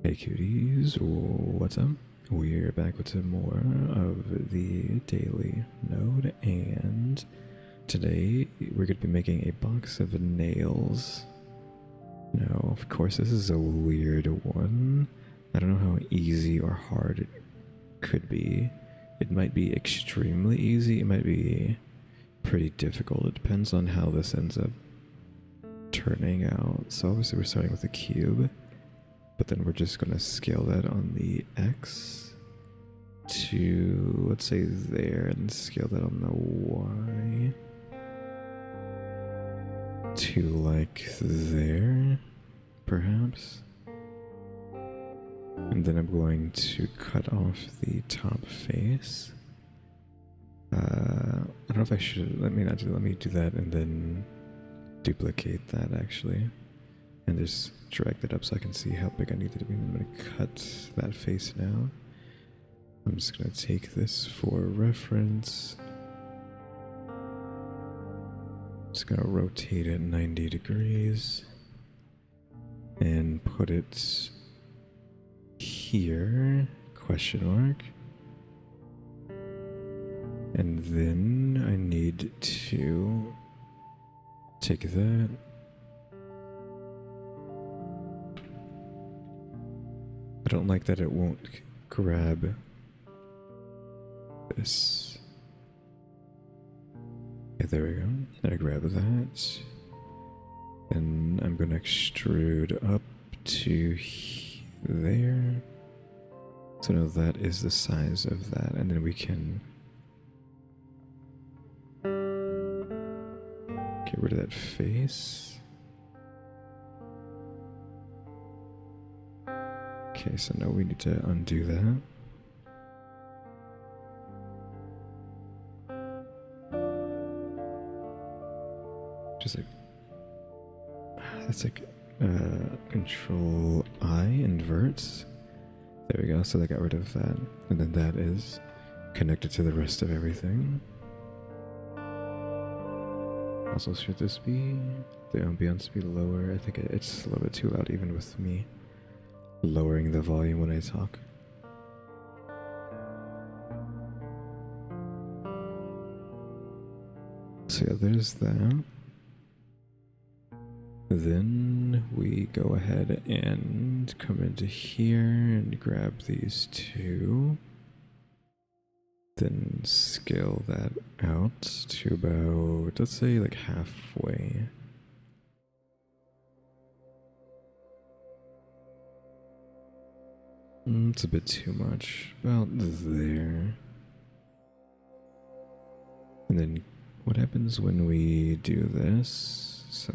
Hey cuties, what's up? We're back with some more of the daily N.O.D.E, and today we're going to be making a box of nails. Now, of course, this is a weird one. I don't know how easy or hard it could be. It might be extremely easy, it might be pretty difficult. It depends on how this ends up turning out. So obviously we're starting with a cube. But then we're just going to scale that on the X to, let's say, there, and scale that on the Y to, like, there, perhaps. And then I'm going to cut off the top face. I don't know if I should, let me do that and then duplicate that, actually. And just drag that up so I can see how big I need it to be. I'm going to cut that face now. I'm just going to take this for reference. Just going to rotate it 90 degrees. And put it here, question mark. And then I need to take that. I don't like that it won't grab this. Okay, there we go. I grab that. And I'm going to extrude up to there. So now that is the size of that. And then we can get rid of that face. Okay, so now we need to undo that. Just like, that's like Control I inverts. There we go, so that got rid of that. And then that is connected to the rest of everything. Also, should this be the ambience be lower? I think it's a little bit too loud even with me lowering the volume when I talk. So yeah, there's that. Then we go ahead and come into here and grab these two. Then scale that out to about, let's say, like halfway. It's a bit too much. About there. And then what happens when we do this? So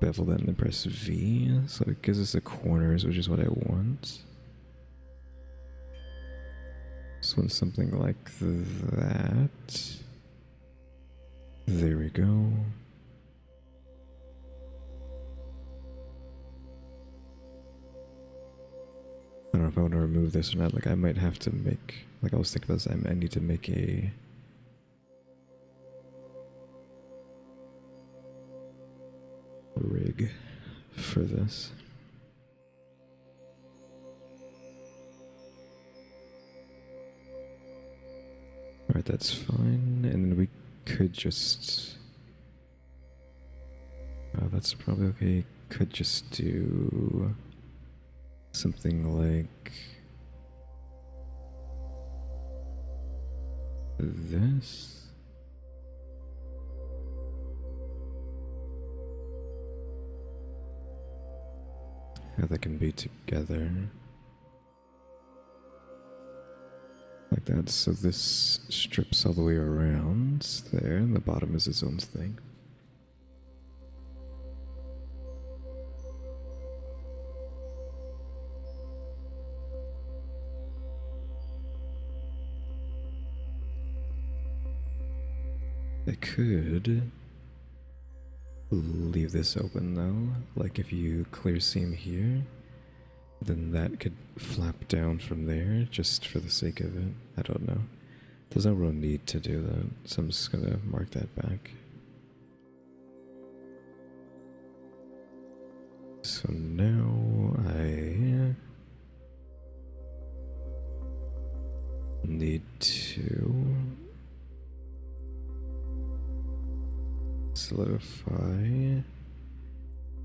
bevel that and then press V. So it gives us the corners, which is what I want. This one's something like that. There we go. I don't know if I want to remove this or not. Like, I might have to make, like, I was thinking about this, I need to make a rig for this. Alright, that's fine. And then we could just, oh, that's probably okay. Could just do something like this. How they can be together. Like that. So this strips all the way around there, and the bottom is its own thing. I could leave this open though, like if you clear seam here, then that could flap down from there just for the sake of it. I don't know. There's no real need to do that, so I'm just gonna mark that back. So now I need to solidify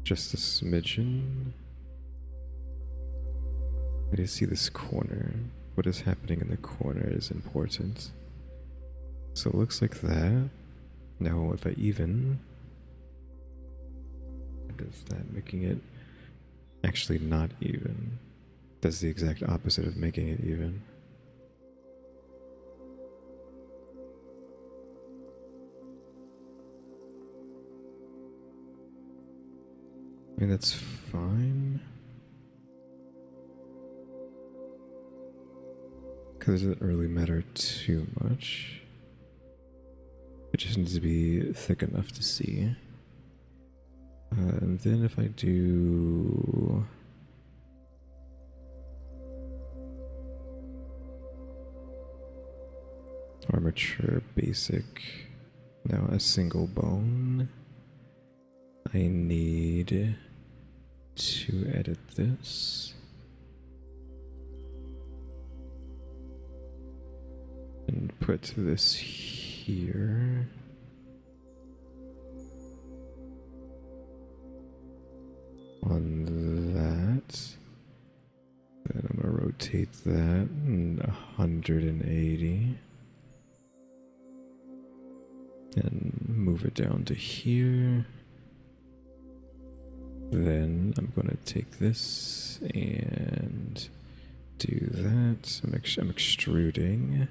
just a smidgen. I need to see this corner. What is happening in the corner is important. So it looks like that. Now if I even, does that making it actually not even? That's the exact opposite of making it even. I mean, that's fine. Because it doesn't really matter too much. It just needs to be thick enough to see. And then if I do... armature basic, now a single bone, I need to edit this and put this here. On that, then I'm gonna rotate that 180 and move it down to here. Then I'm gonna take this and do that. I'm extruding.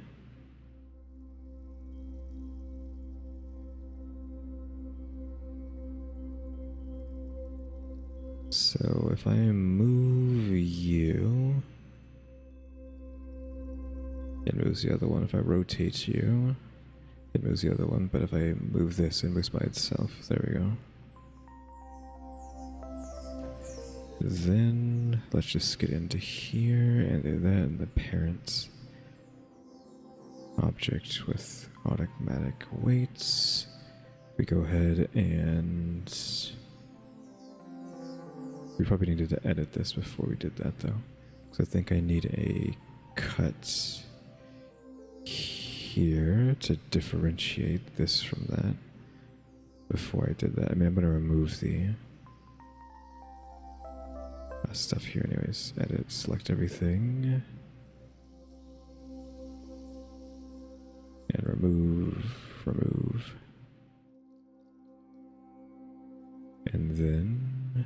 So if I move you, it moves the other one. If I rotate you, it moves the other one. But if I move this, it moves by itself. There we go. Then let's just get into here and do that in the parent object with automatic weights. We go ahead and we probably needed to edit this before we did that though. So I think I need a cut here to differentiate this from that before I did that. I mean, I'm going to remove the stuff here anyways. Edit, select everything. And remove. And then I'm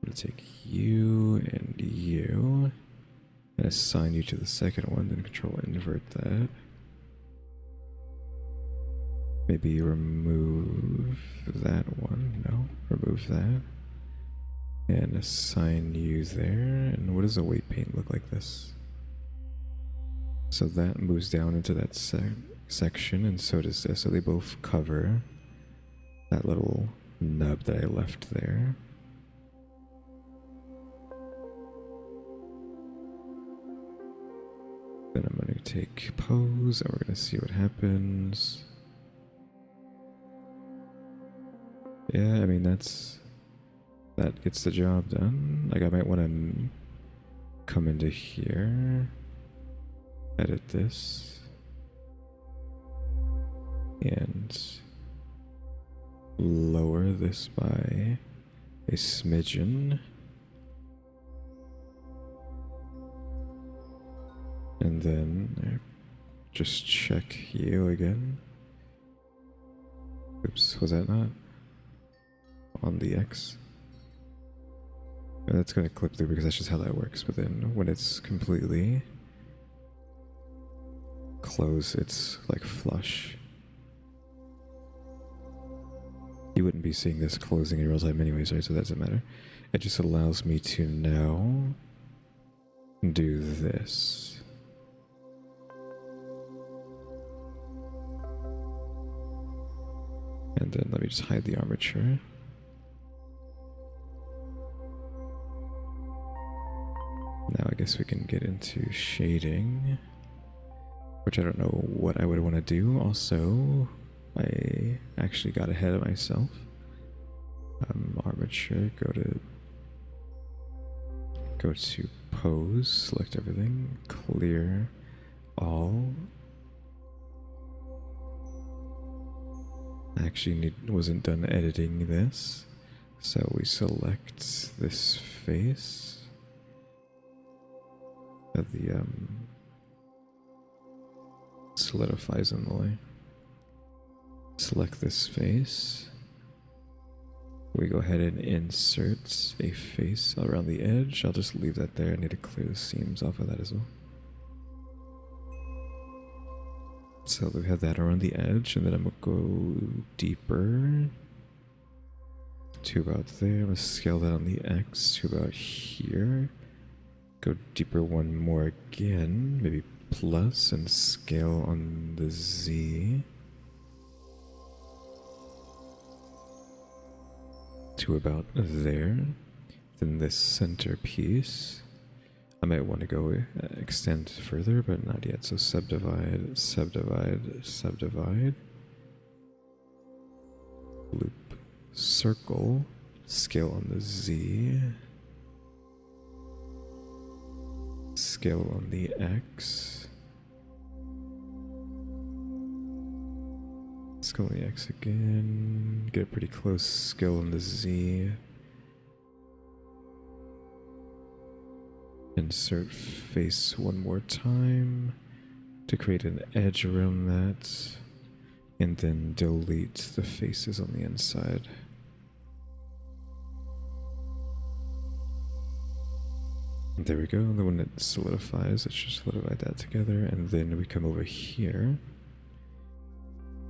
going to take you and you and assign you to the second one, then control invert that. Maybe remove that one. No, remove that. And assign you there. And what does a weight paint look like this? So that moves down into that section, and so does this. So they both cover that little nub that I left there. Then I'm going to take pose, and we're going to see what happens. Yeah, I mean, that gets the job done. Like, I might want to come into here, edit this, and lower this by a smidgen. And then just check you again. Oops, was that not on the X? And that's going to clip through because that's just how that works. But then when it's completely closed, it's like flush. You wouldn't be seeing this closing in real time anyways, right? So that doesn't matter. It just allows me to now do this. And then let me just hide the armature. Now I guess we can get into shading, which I don't know what I would want to do. Also, I actually got ahead of myself. Armature, go to pose, select everything, clear all. I actually wasn't done editing this, so we select this face that the solidifies in the way. Select this face. We go ahead and insert a face around the edge. I'll just leave that there. I need to clear the seams off of that as well. So we have that around the edge, and then I'm gonna go deeper to about there. I'm gonna scale that on the X to about here. Go deeper one more again, maybe plus, and scale on the Z to about there. Then this center piece, I might want to go extend further, but not yet. So subdivide, subdivide, subdivide. Loop, circle, scale on the Z. Scale on the X. Scale on the X again. Get pretty close. Scale on the Z. Insert face one more time to create an edge around that, and then delete the faces on the inside. And there we go. The one that solidifies, let's just solidify that together, and then we come over here,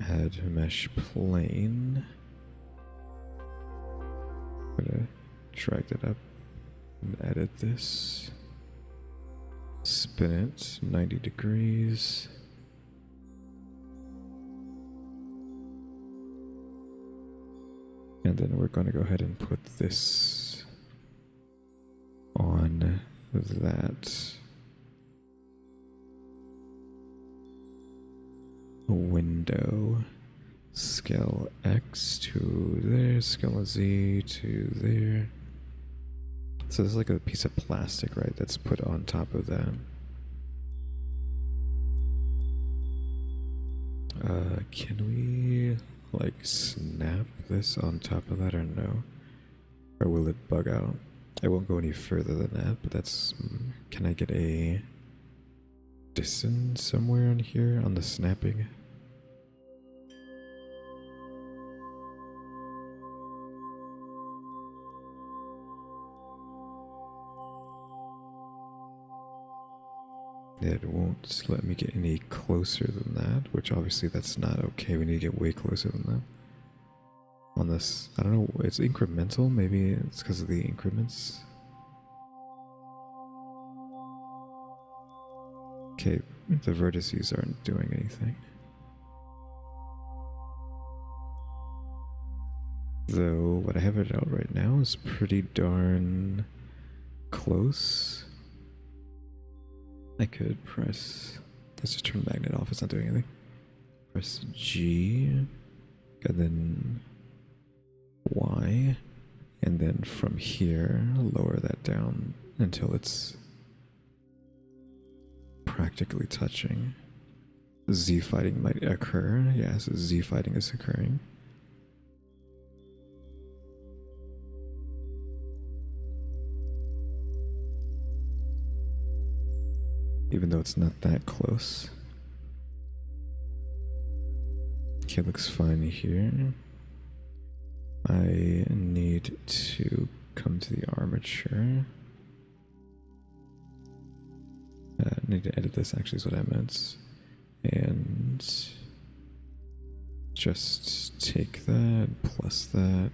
add mesh plane. I'm gonna drag that up and edit this. Spin it 90 degrees. And then we're going to go ahead and put this on that window. Scale X to there, scale Z to there. So there's like a piece of plastic, right, that's put on top of that. Can we like snap this on top of that or no? Or will it bug out? I won't go any further than that, but that's... Can I get a distance somewhere on here on the snapping? It won't let me get any closer than that, which obviously that's not okay. We need to get way closer than that. On this, I don't know, it's incremental. Maybe it's because of the increments. Okay, the vertices aren't doing anything. Though what I have it out right now is pretty darn close. I could press, let's just turn the magnet off, it's not doing anything. Press G, and then Y, and then from here, lower that down until it's practically touching. Z fighting might occur, yeah, so Z fighting is occurring. Even though it's not that close. Okay, looks fine here. I need to come to the armature. I need to edit this, actually, is what I meant. And just take that, plus that,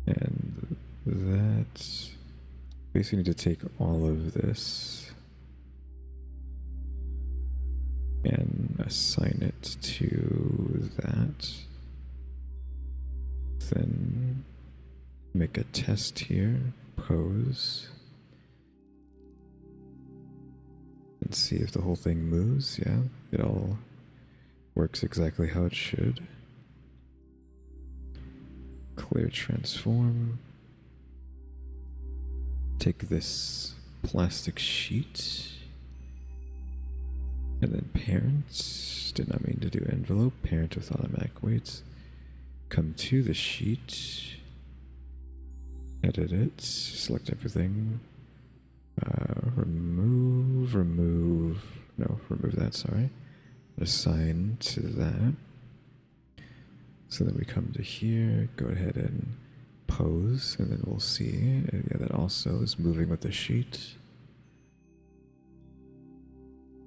and that. Basically need to take all of this and assign it to that. Then make a test here, pose, and see if the whole thing moves. Yeah, it all works exactly how it should. Clear transform. Take this plastic sheet And then parents, did not mean to do envelope, parent with automatic weights. Come to the sheet, edit it, select everything, remove that, sorry. Assign to that. So then we come to here, go ahead and pose, and then we'll see. Yeah, that also is moving with the sheet.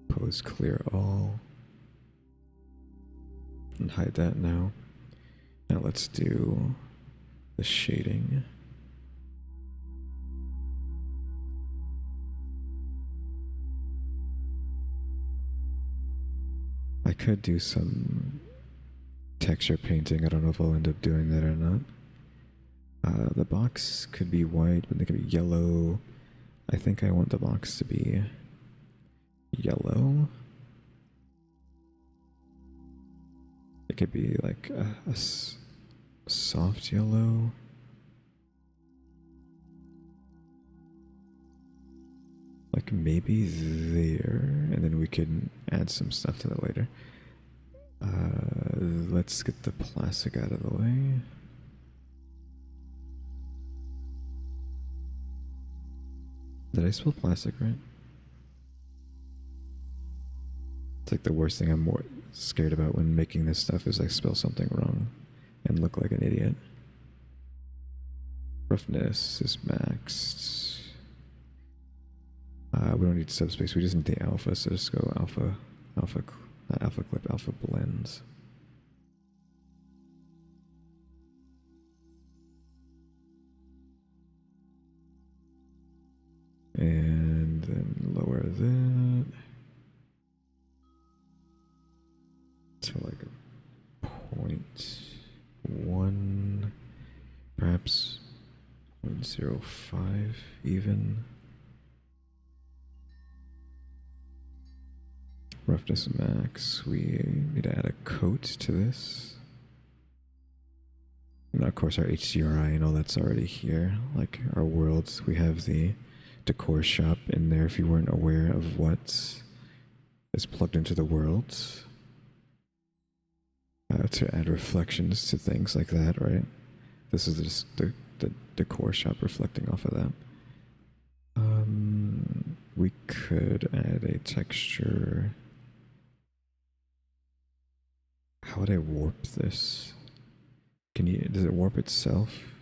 Pose clear all. And hide that now. Now let's do the shading. I could do some texture painting. I don't know if I'll end up doing that or not. The box could be white, but it could be yellow. I think I want the box to be yellow. It could be like a soft yellow. Like maybe there, and then we can add some stuff to that later. Let's get the plastic out of the way. Did I spell plastic right? It's like the worst thing I'm more scared about when making this stuff is I spell something wrong and look like an idiot. Roughness is maxed. We don't need subspace, we just need the alpha, so just go alpha, not alpha clip, alpha blends. And then lower that to like a 0.1, perhaps 0.05 even. Roughness max, we need to add a coat to this. And of course our HDRI and all that's already here. Like our worlds, we have the decor shop in there if you weren't aware of what is plugged into the worlds. To add reflections to things like that, right? This is just the decor shop reflecting off of that. We could add a texture. How would I warp this? Does it warp itself?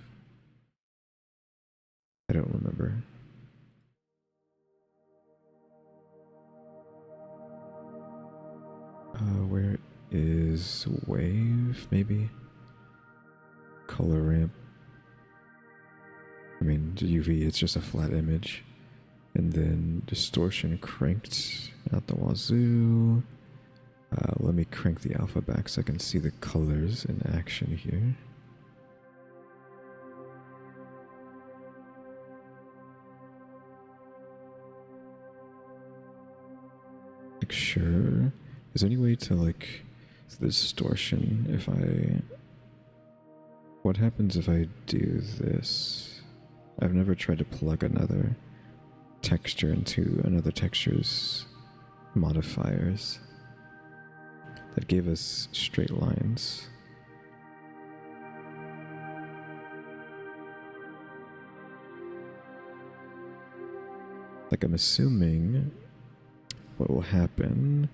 I don't remember. Where is wave, maybe? Color ramp. I mean, UV, it's just a flat image. And then distortion cranked out the wazoo. Let me crank the alpha back so I can see the colors in action here. Like, sure. Is there any way to, like, the distortion if I... What happens if I do this? I've never tried to plug another texture into another texture's modifiers. That gave us straight lines. Like, I'm assuming what will happen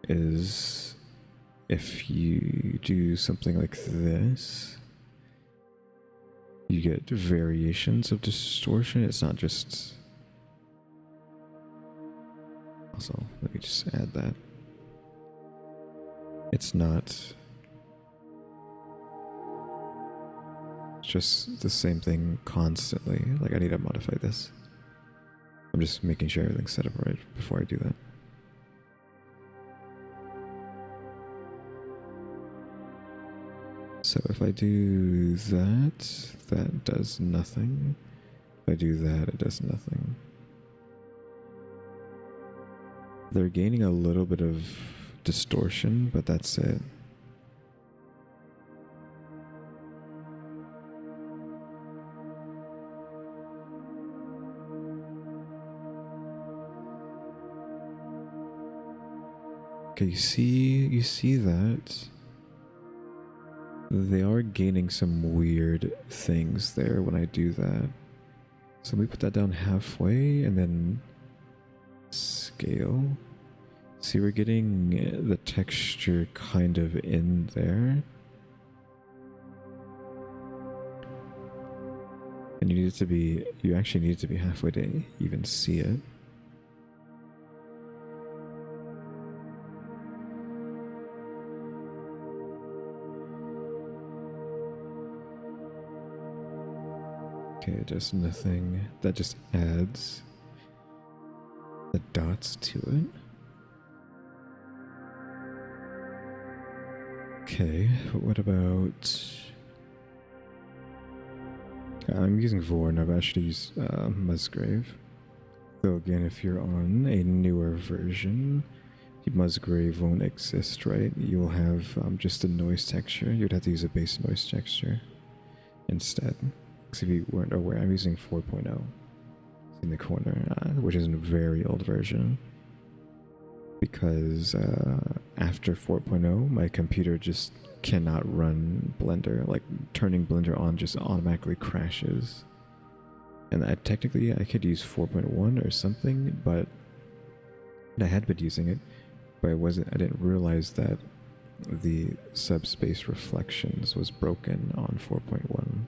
is if you do something like this, you get variations of distortion. It's not just... Also, let me just add that. It's not just the same thing constantly. Like, I need to modify this. I'm just making sure everything's set up right before I do that. So if I do that, that does nothing. If I do that, it does nothing. They're gaining a little bit of distortion, but that's it. Okay, you see that they are gaining some weird things there when I do that. So let me put that down halfway and then scale. See, we're getting the texture kind of in there. And you actually need it to be halfway to even see it. Okay, just nothing. That just adds the dots to it. Okay, but what about... I'm using Vorn, I've actually used Musgrave. Though again, if you're on a newer version, Musgrave won't exist, right? You'll have just a noise texture. You'd have to use a base noise texture instead. Because if you weren't aware, I'm using 4.0 in the corner, which is a very old version. Because after 4.0, my computer just cannot run Blender. Like, turning Blender on just automatically crashes. And technically, I could use 4.1 or something, but I had been using it, but I didn't realize that the subspace reflections was broken on 4.1.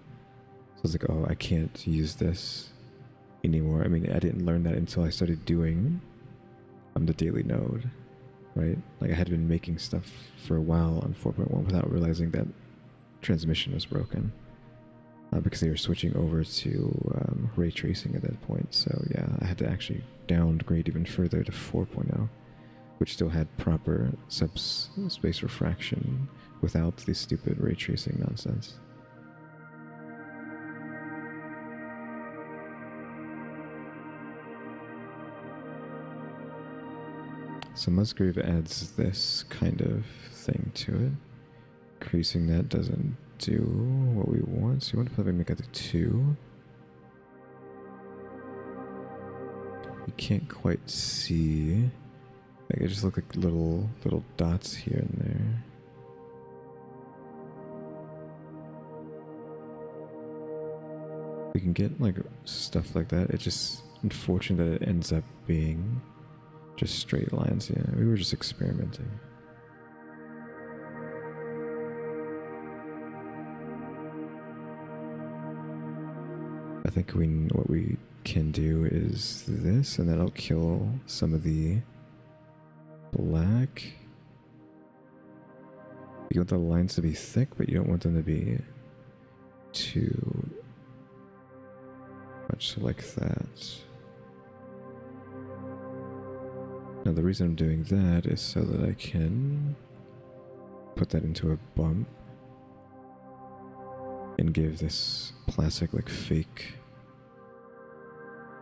So I was like, oh, I can't use this anymore. I mean, I didn't learn that until I started doing the daily node, right? Like, I had been making stuff for a while on 4.1 without realizing that transmission was broken, because they were switching over to ray tracing at that point. So yeah, I had to actually downgrade even further to 4.0, which still had proper subspace refraction without the stupid ray tracing nonsense. So Musgrave adds this kind of thing to it. Increasing that doesn't do what we want, so you want to probably make it a 2. You can't quite see. Like, it just look like little dots here and there. We can get like stuff like that. It's just unfortunate that it ends up being just straight lines. Yeah, we were just experimenting. I think what we can do is this, and that'll kill some of the black. You want the lines to be thick, but you don't want them to be too much like that. Now the reason I'm doing that is so that I can put that into a bump and give this plastic like fake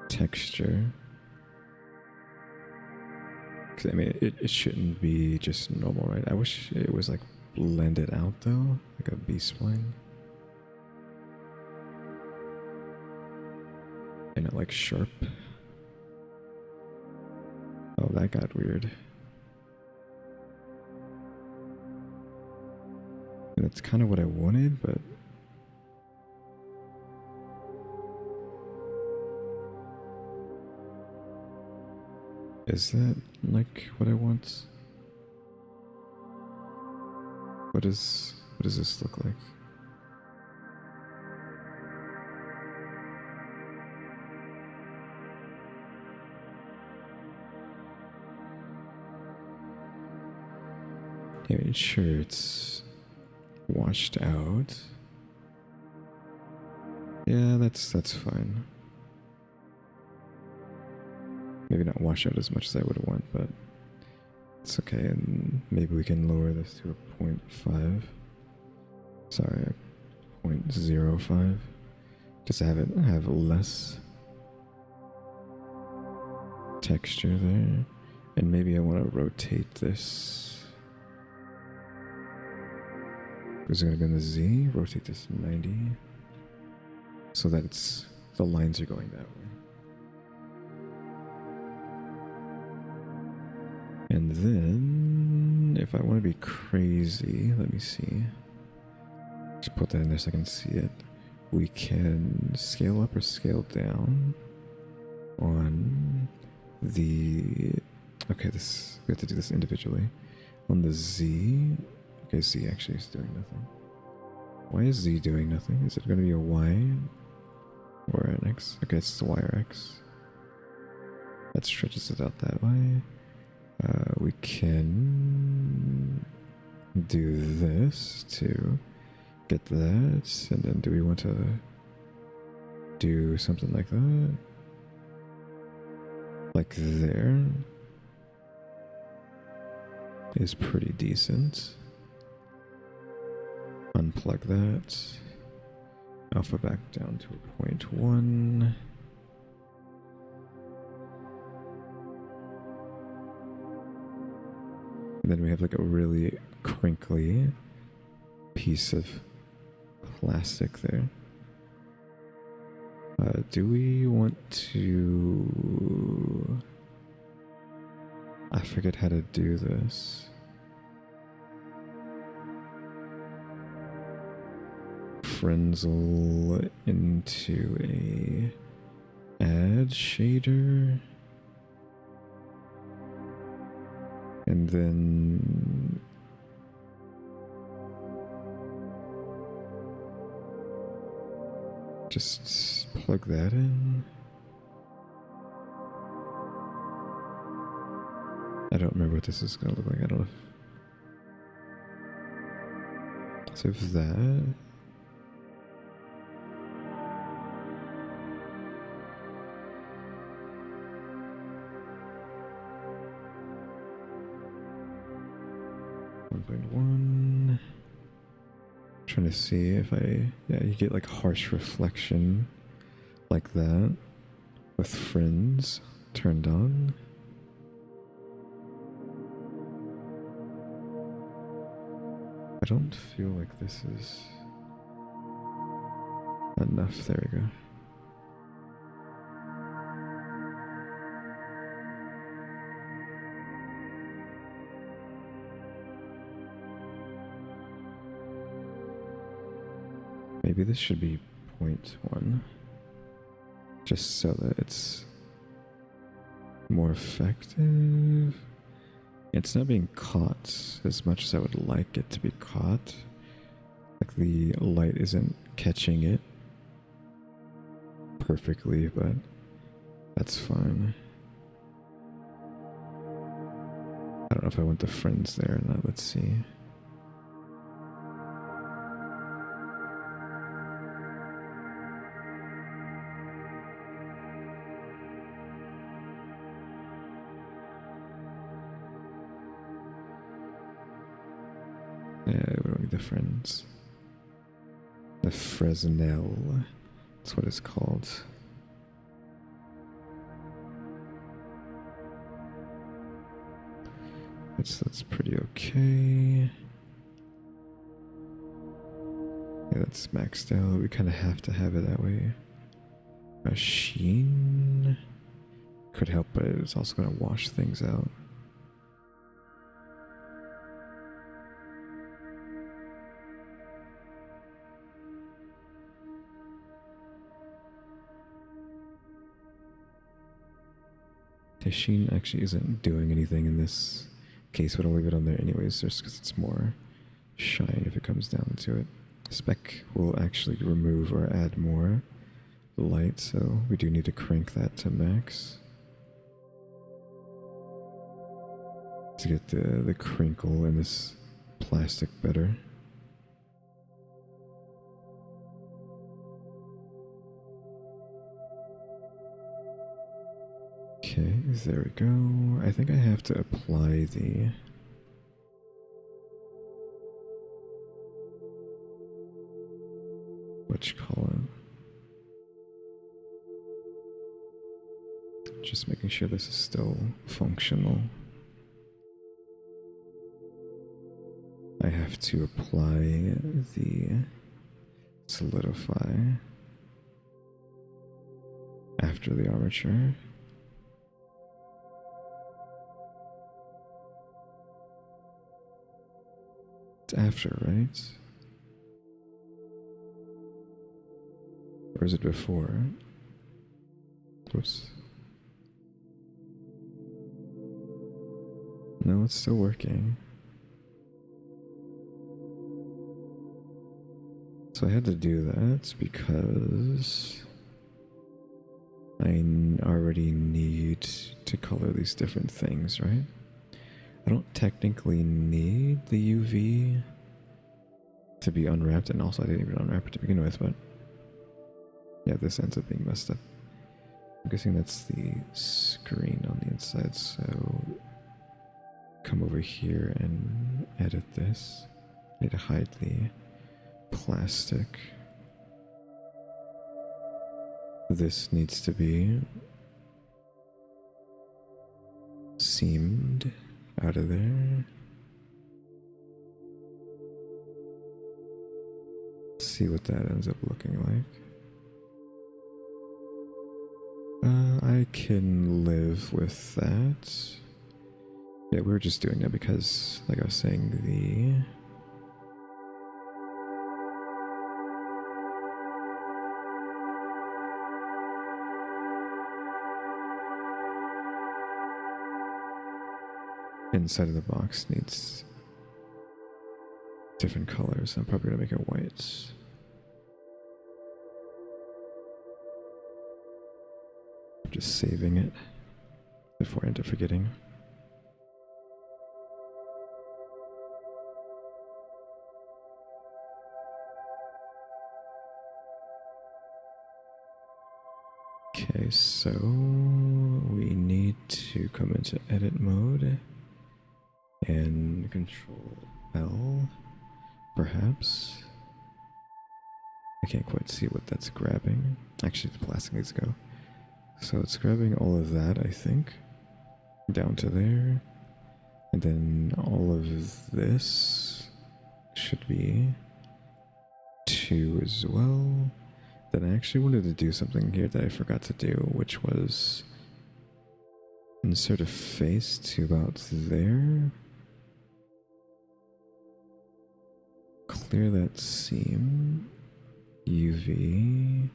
texture. Because I mean, it shouldn't be just normal, right? I wish it was like blended out though, like a B-spline. And not like sharp. Oh, that got weird. And that's kind of what I wanted, but is that like what I want? What does this look like? I mean, sure, it's washed out. Yeah, that's fine. Maybe not wash out as much as I would want, but it's okay. And maybe we can lower this to a 0.5. Sorry, a 0.05. Just to have less texture there. And maybe I want to rotate this. Is it going to be on the Z? Rotate this 90. So that the lines are going that way. And then if I want to be crazy, let me see. Just put that in there so I can see it. We can scale up or scale down on the... Okay, this we have to do this individually. On the Z... Okay, Z actually is doing nothing. Why is Z doing nothing? Is it going to be a Y or an X? Okay, it's the Y or X. That stretches it out that way. We can do this to get that, and then do we want to do something like that? Like there is pretty decent. Unplug that. Alpha back down to a 0.1. And then we have like a really crinkly piece of plastic there. Do we want to... I forget how to do this. Frenzel into a add shader. And then just plug that in. I don't remember what this is going to look like. I don't know. So if that... .1. Trying to see if yeah, you get like harsh reflection like that with friends turned on. I don't feel like this is enough. There we go. Maybe this should be 0.1, just so that it's more effective. It's not being caught as much as I would like it to be caught. Like the light isn't catching it perfectly, but that's fine. I don't know if I want the friends there or not. Let's see. Yeah, we don't need the friends. The Fresnel. That's what it's called. That's pretty okay. Yeah, that's maxed out. We kind of have to have it that way. A sheen could help, but it's also going to wash things out. The sheen actually isn't doing anything in this case, but I'll leave it on there anyways, just because it's more shine if it comes down to it. Spec will actually remove or add more light, so we do need to crank that to max to get the crinkle in this plastic better. Okay, there we go. I think I have to apply the whatchamacallit. Just making sure this is still functional. I have to apply the solidify after the armature. It's after, right? Or is it before? Whoops. No, it's still working. So I had to do that because I already need to color these different things, right? I don't technically need the UV to be unwrapped, and also I didn't even unwrap it to begin with, but yeah, this ends up being messed up. I'm guessing that's the screen on the inside, so come over here and edit this. I need to hide the plastic. This needs to be seamed out of there. See what that ends up looking like. I can live with that. Yeah, we were just doing that because, like I was saying, the inside of the box needs different colors. I'm probably gonna make it white. I'm just saving it before I end up forgetting. Okay, so we need to come into edit mode and Control L, perhaps. I can't quite see what that's grabbing. Actually, the plastic needs to go. So it's grabbing all of that, I think, down to there. And then all of this should be 2 as well. Then I actually wanted to do something here that I forgot to do, which was insert a face to about there. Clear that seam. UV.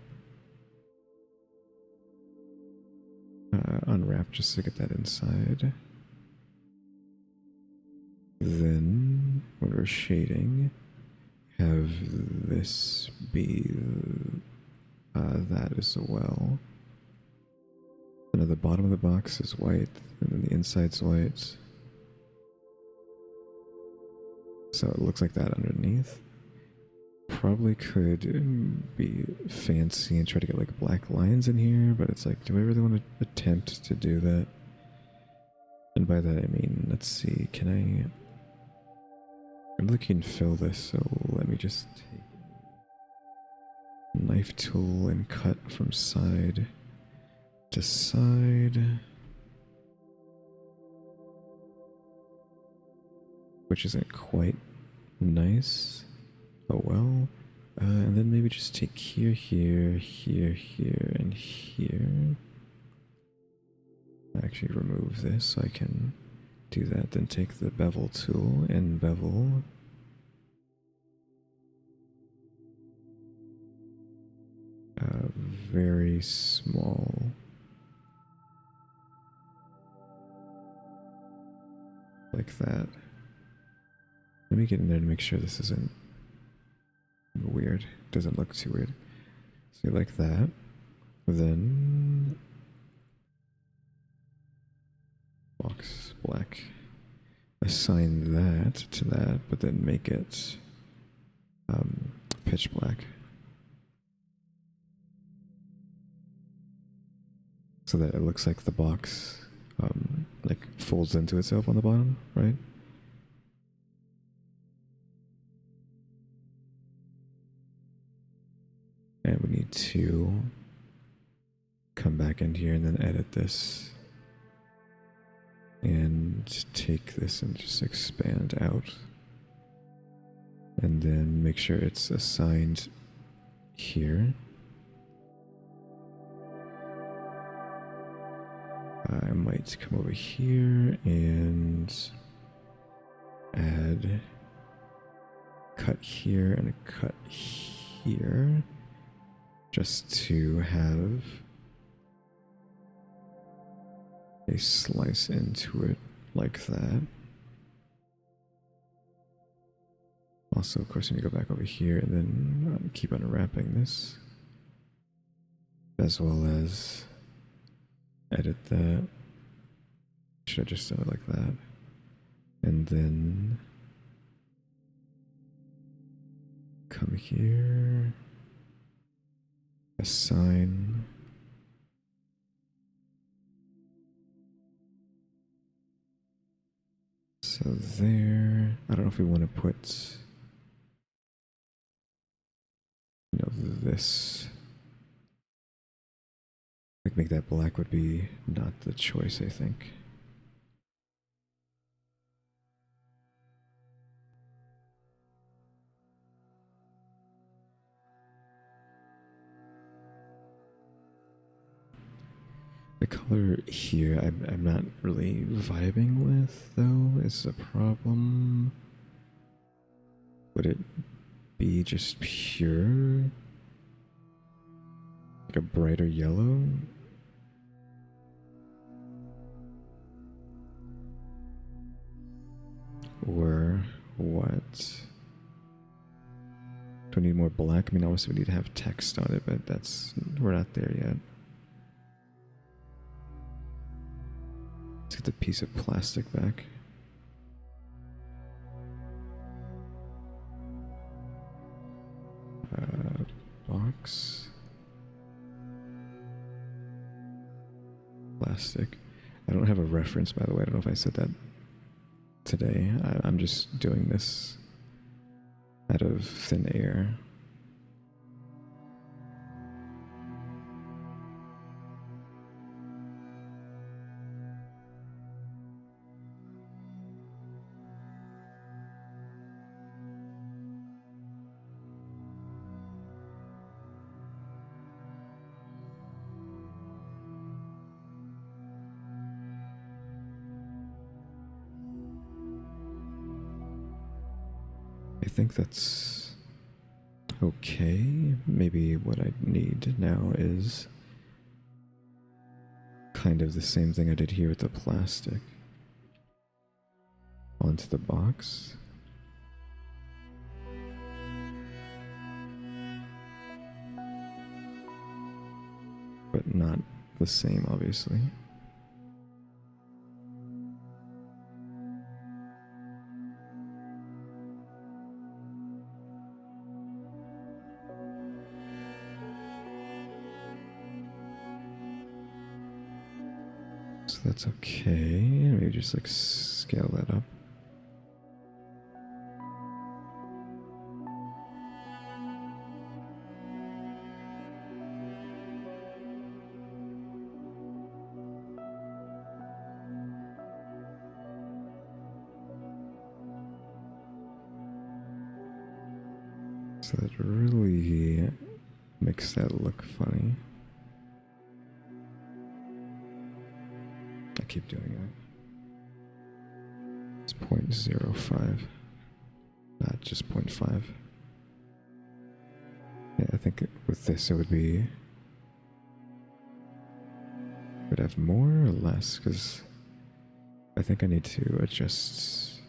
Unwrap just to get that inside. Then, when we're shading, have this be that as well. And at the bottom of the box is white, and then the inside's white. So it looks like that underneath. Probably could be fancy and try to get like black lines in here, but it's like, do I really want to attempt to do that? And by that I mean, let's see, can I really can fill this, so let me just take a knife tool and cut from side to side, which isn't quite nice. Oh well. And then maybe just take here, here, here, here, and here. Actually remove this so I can do that. Then take the bevel tool and bevel. Very small. Like that. Let me get in there to make sure this isn't weird. Doesn't look too weird. So like that. Then box black. Assign that to that, but then make it pitch black. So that it looks like the box like folds into itself on the bottom, right? And we need to come back in here and then edit this. And take this and just expand out. And then make sure it's assigned here. I might come over here and add cut here and a cut here, just to have a slice into it like that. Also, of course, when you go back over here and then keep unwrapping this, as well as edit that. Should have just done it like that. And then come here, assign. So there, I don't know if we want to put, you know, this, like make that black would be not the choice, I think. The color here, I'm not really vibing with, though, is a problem. Would it be just pure? Like a brighter yellow? Or what? Do we need more black? I mean, obviously we need to have text on it, but we're not there yet. Let's get the piece of plastic back. Box. Plastic. I don't have a reference, by the way. I don't know if I said that today. I'm just doing this out of thin air. I think that's okay. Maybe what I need now is kind of the same thing I did here with the plastic onto the box. But not the same, obviously. So that's okay. Maybe just like scale that up. So that really makes that look funny. I keep doing that. It's 0.05, not just 0.5. Yeah, I think with this it would have more or less, because I think I need to adjust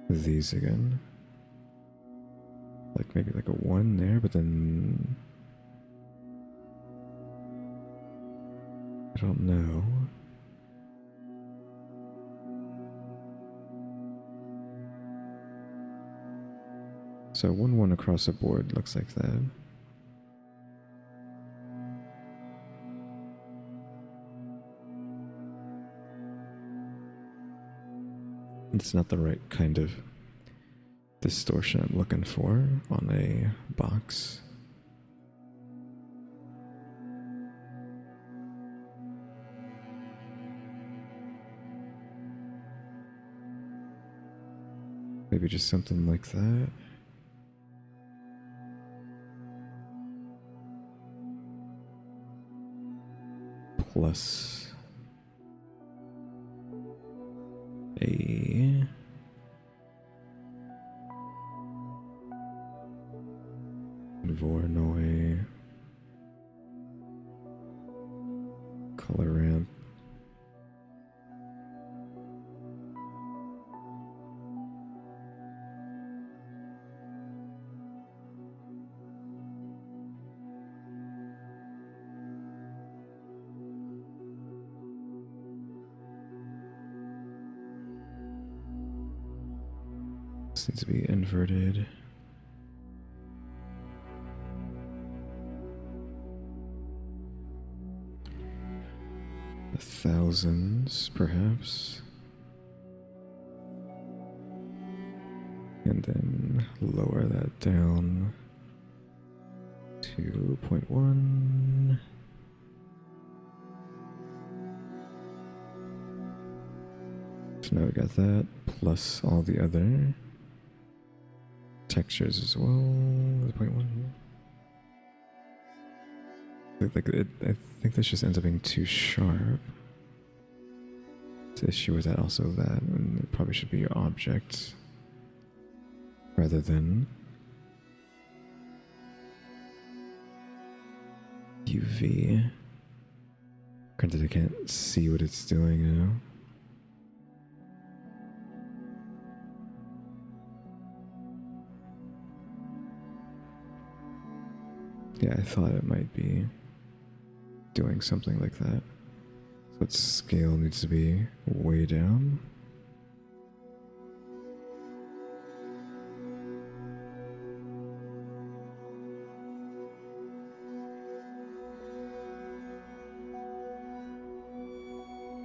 these again. Like maybe like a 1 there, but then I don't know. So 1-1 across the board looks like that. It's not the right kind of distortion I'm looking for on a box. Maybe just something like that. Plus a Voronoi. Color ramp. This needs to be inverted. Thousands, perhaps. And then lower that down to 0.1. So now we got that, plus all the other textures as well. 0.1. I think this just ends up being too sharp. The issue with that, also that, and it probably should be your object rather than UV. Granted, I can't see what it's doing, you know? Yeah, I thought it might be doing something like that. So its scale needs to be way down.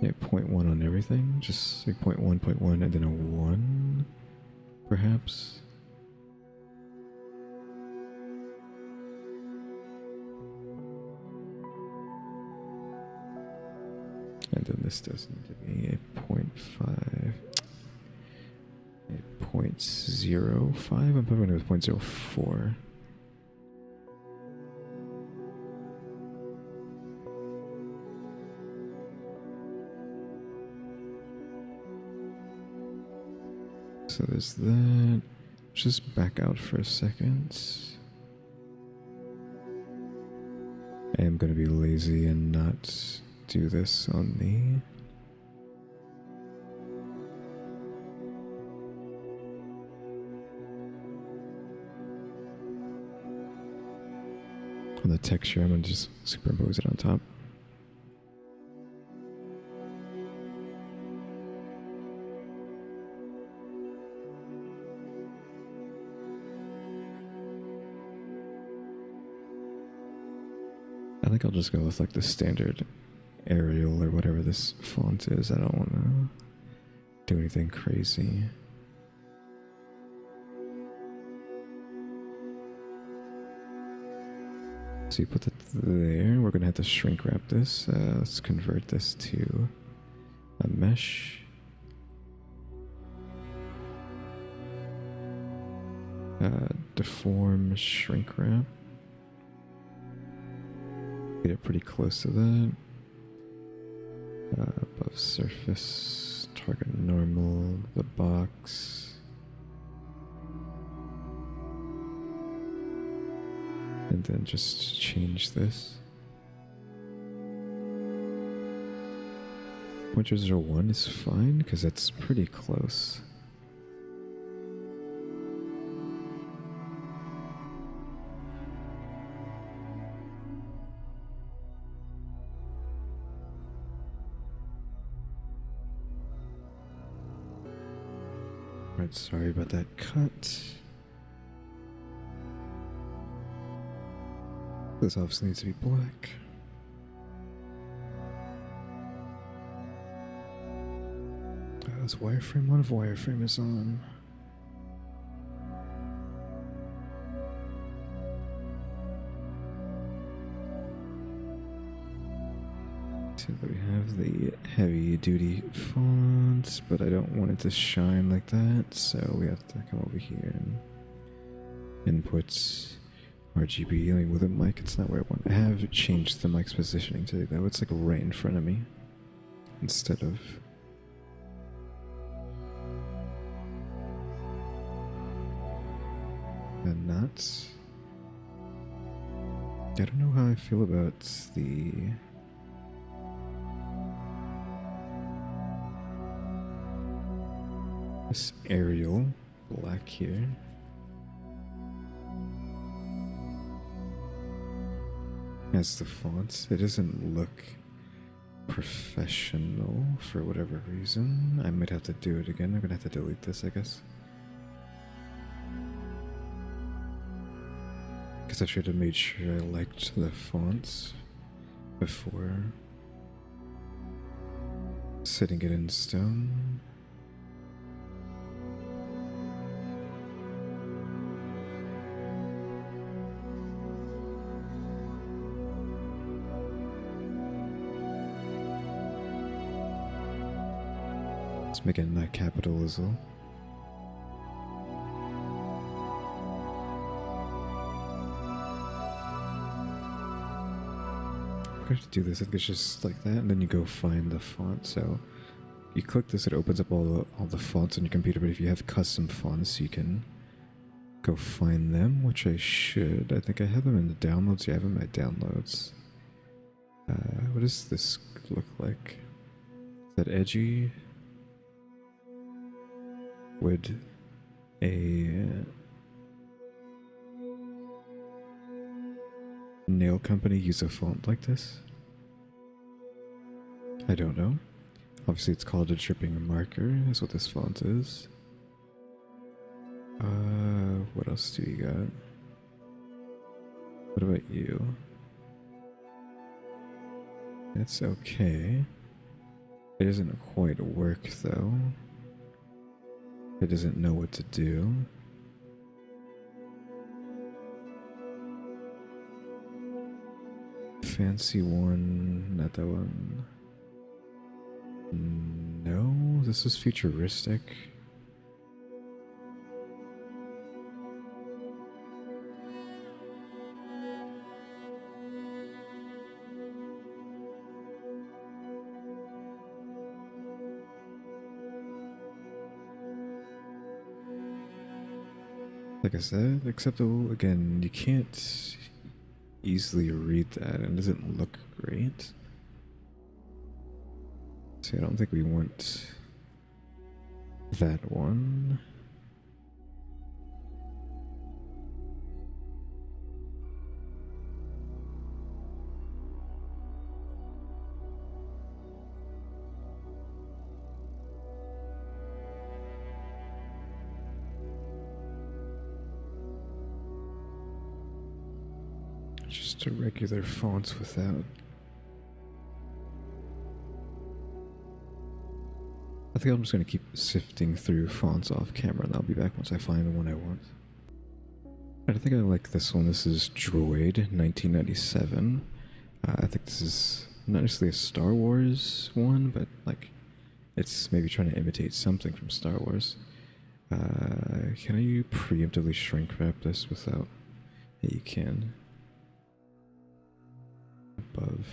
Yeah, 0.1 on everything. Just like 0.1, 0.1, and then a 1, perhaps. And then this does need to be a 0.5, a 0.05. I'm probably going to go with 0.04. So there's that. Just back out for a second. I am going to be lazy and not do this on the texture. I'm going to just superimpose it on top. I think I'll just go with like the standard Arial or whatever this font is. I don't want to do anything crazy. So you put it there. We're going to have to shrink wrap this. Let's convert this to a mesh. Deform, shrink wrap. Get it pretty close to that. Above surface, target normal, the box. And then just change this. 0.01 is fine, because that's pretty close. Right, sorry about that cut. This obviously needs to be black. This wireframe, what if wireframe is on? So that we have the heavy duty fonts, but I don't want it to shine like that, so we have to come over here and input RGB. I mean, with a mic, it's not where I want. I have changed the mic's positioning today, though. It's like right in front of me instead of. And nuts. I don't know how I feel about this Arial black here. As the fonts, it doesn't look professional for whatever reason. I might have to do it again. I'm gonna have to delete this, I guess. Because I should have made sure I liked the fonts before setting it in stone. Let's make it not capital as well. I'm going to do this. I think it's just like that, and then you go find the font. So you click this, it opens up all the fonts on your computer. But if you have custom fonts, you can go find them, which I should. I think I have them in the downloads. Yeah, I have them in my downloads. What does this look like? Is that edgy? Would a nail company use a font like this? I don't know. Obviously it's called a dripping marker. That's what this font is. What else do we got? What about you? It's okay. It doesn't quite work though. It doesn't know what to do. Fancy one, not that one. No, this is futuristic. Like I said, acceptable. Again, you can't easily read that, and it doesn't look great. See, I don't think we want that one. Just a regular font without. I think I'm just going to keep sifting through fonts off camera, and I'll be back once I find the one I want. I think I like this one. This is Droid 1997. I think this is not necessarily a Star Wars one, but like it's maybe trying to imitate something from Star Wars. Can I preemptively shrink wrap this without? Yeah, you can. Above.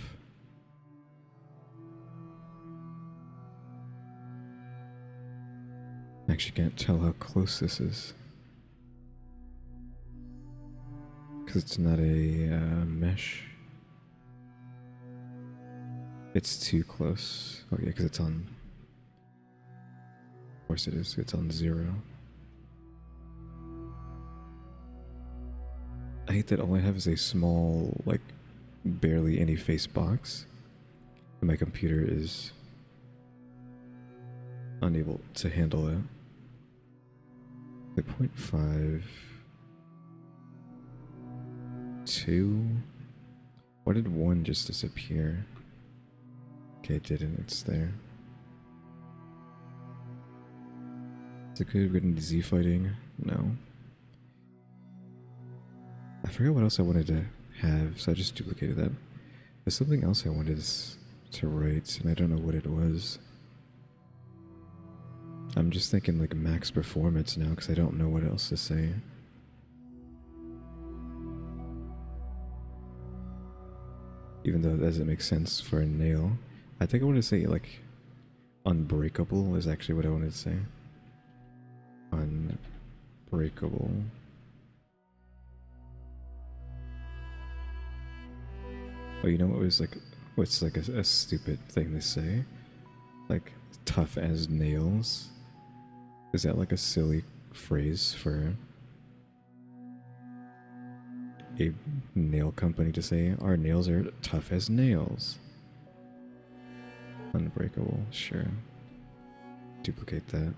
I actually can't tell how close this is. Because it's not a mesh. It's too close. Oh yeah, because it's on. Of course it is. It's on 0. I hate that all I have is a small, like, barely any face box. And my computer is unable to handle it. The 0.5. 2. Why did 1 just disappear? Okay, it didn't. It's there. Is it good into Z fighting? No. I forgot what else I wanted to have, so I just duplicated that. There's something else I wanted to write, and I don't know what it was. I'm just thinking like max performance now, because I don't know what else to say. Even though that doesn't make sense for a nail. I think I want to say like unbreakable is actually what I wanted to say. Unbreakable. Oh, you know what was like? What's like a stupid thing to say? Like tough as nails. Is that like a silly phrase for a nail company to say? Our nails are tough as nails. Unbreakable, sure. Duplicate that.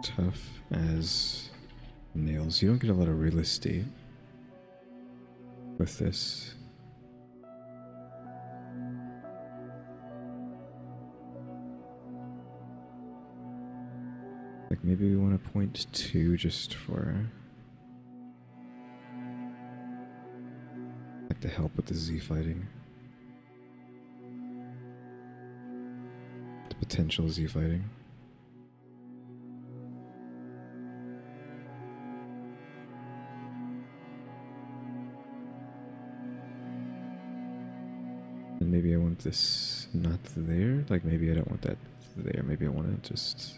Tough as nails. You don't get a lot of real estate with this. Like maybe we want to point two just for like to help with the Z fighting. The potential Z fighting. And maybe I want this not there. Like maybe I don't want that there. Maybe I want to just,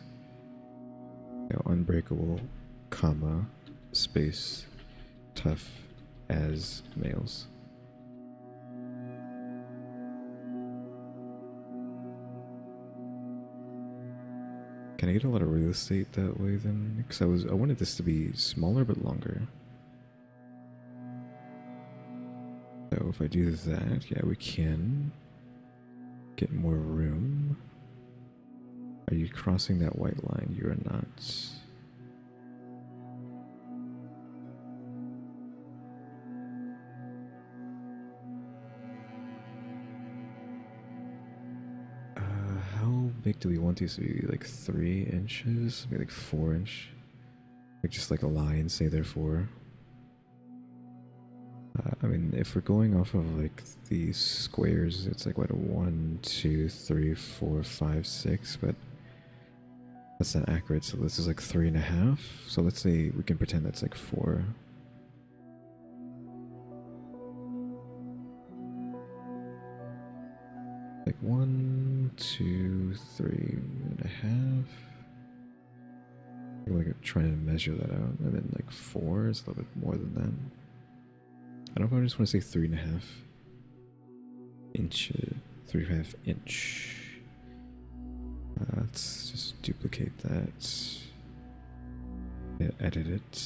you know, unbreakable, comma, space, tough as nails. Can I get a lot of real estate that way then? Because I wanted this to be smaller but longer. So if I do that, yeah, we can get more room. Are you crossing that white line? You are not. How big do we want these to be? Like 3 inches? Maybe like 4 inch? Like just like a line, say therefore. I mean, if we're going off of like these squares, it's like what, 1, 2, 3, 4, 5, 6, but that's not accurate. So this is like 3.5. So let's say we can pretend that's like 4. Like 1, 2, 3.5. I'm like trying to measure that out, and then like 4 is a little bit more than that. I don't know if I just want to say 3.5 inches, 3.5 inch. Let's just duplicate that. Edit it.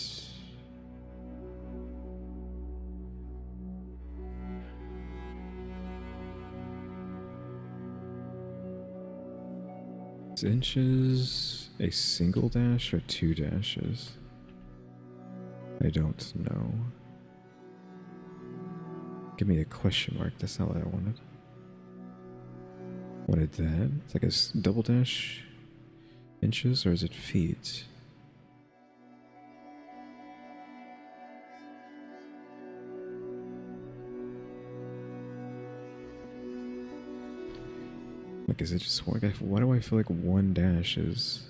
Is inches a single dash or 2 dashes? I don't know. Give me a question mark. That's not what I wanted. Wanted that. It's like a double dash inches, or is it feet? Like, is it just one? Why do I feel like 1 dash is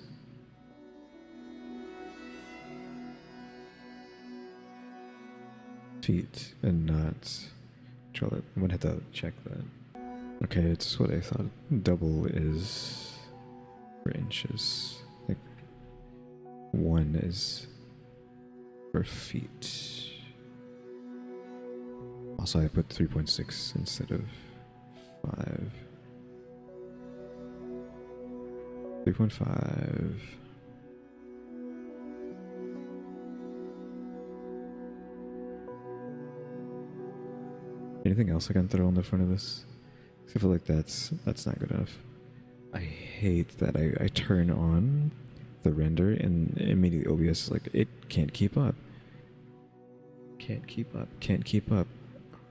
feet and not? I'm gonna have to check that. Okay, it's what I thought. Double is for inches. Like 1 is for feet. Also, I put 3.6 instead of 5. 3.5. Anything else I can throw on the front of this? I feel like that's not good enough. I hate that I turn on the render and immediately OBS is like, it can't keep up. Can't keep up. Can't keep up.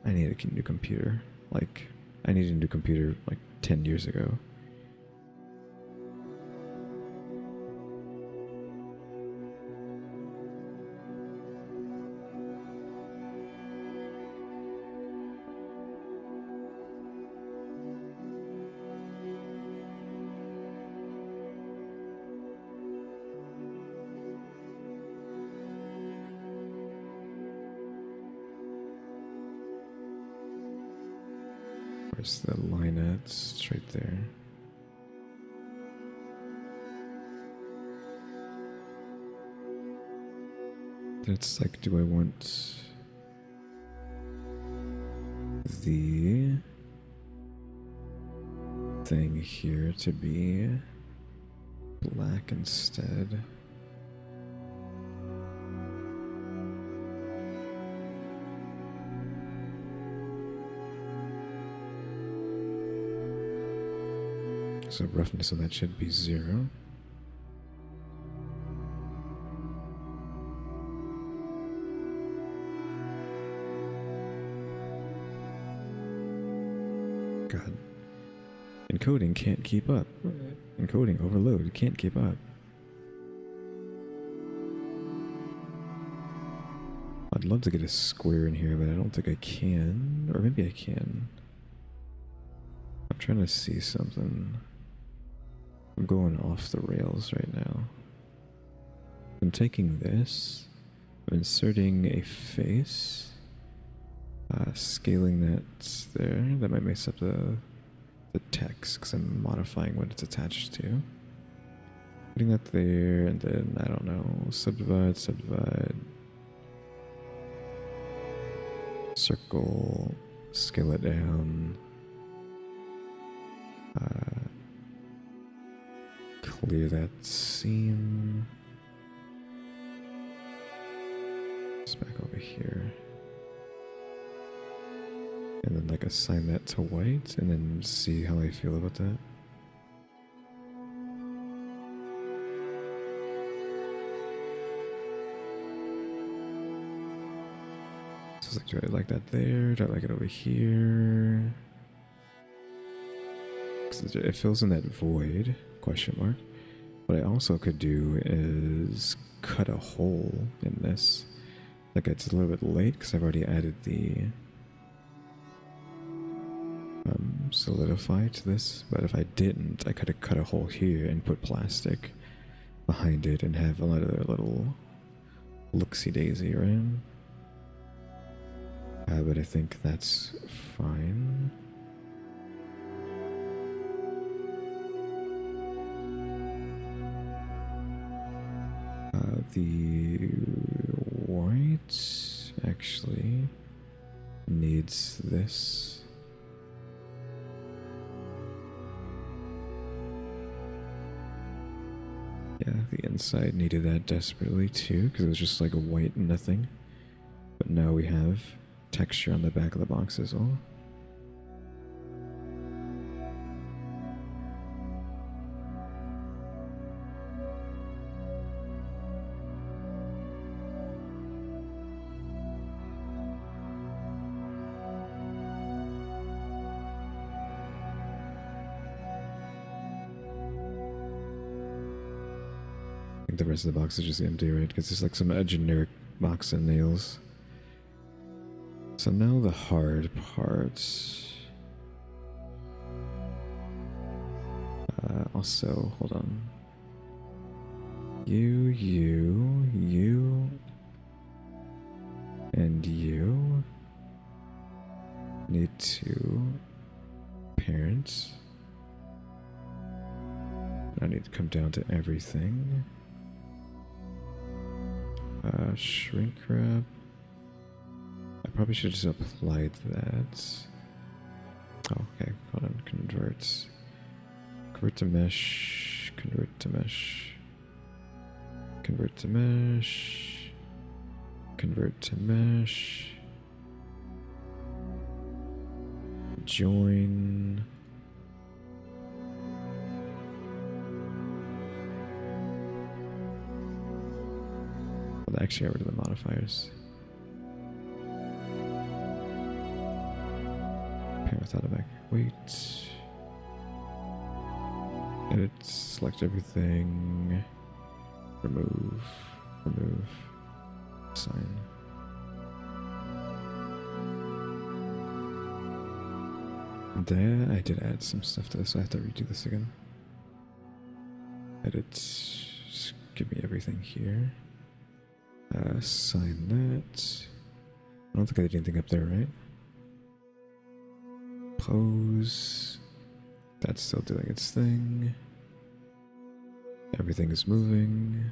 I need a new computer. Like, I needed a new computer like 10 years ago. Where's the line at? It's right there. It's like, do I want the thing here to be black instead? So roughness of that should be 0. God. Encoding can't keep up. Encoding overload can't keep up. I'd love to get a square in here, but I don't think I can. Or maybe I can. I'm trying to see something. I'm going off the rails right now. I'm taking this, I'm inserting a face, scaling that there. That might mess up the text because I'm modifying what it's attached to. Putting that there, and then, I don't know, subdivide, circle, scale it down, clear that seam. It's back over here. And then like assign that to white and then see how I feel about that. So it's like, do I like that there? Do I like it over here? 'Cause it fills in that void, question mark. What I also could do is cut a hole in this. Like it's a little bit late because I've already added the solidify to this, but if I didn't, I could have cut a hole here and put plastic behind it and have another little looksy daisy, right? But I think that's fine. The white actually needs this. Yeah, the inside needed that desperately too, because it was just like a white nothing. But now we have texture on the back of the box as well. The rest of the box is just empty, right? Because it's like a generic box of nails. So now the hard parts. Also, hold on. You, and you need to parent. I need to come down to everything. Shrink wrap. I probably should just applied that. Oh, okay, hold on. Convert to mesh. Convert to mesh. Convert to mesh. Convert to mesh. Join. Actually, I got rid of the modifiers. Pair without a back. Wait. Edit. Select everything. Remove. Sign. There, I did add some stuff to this, so I have to redo this again. Edit. Just give me everything here. Sign that. I don't think I did anything up there, right? Pose. That's still doing its thing. Everything is moving.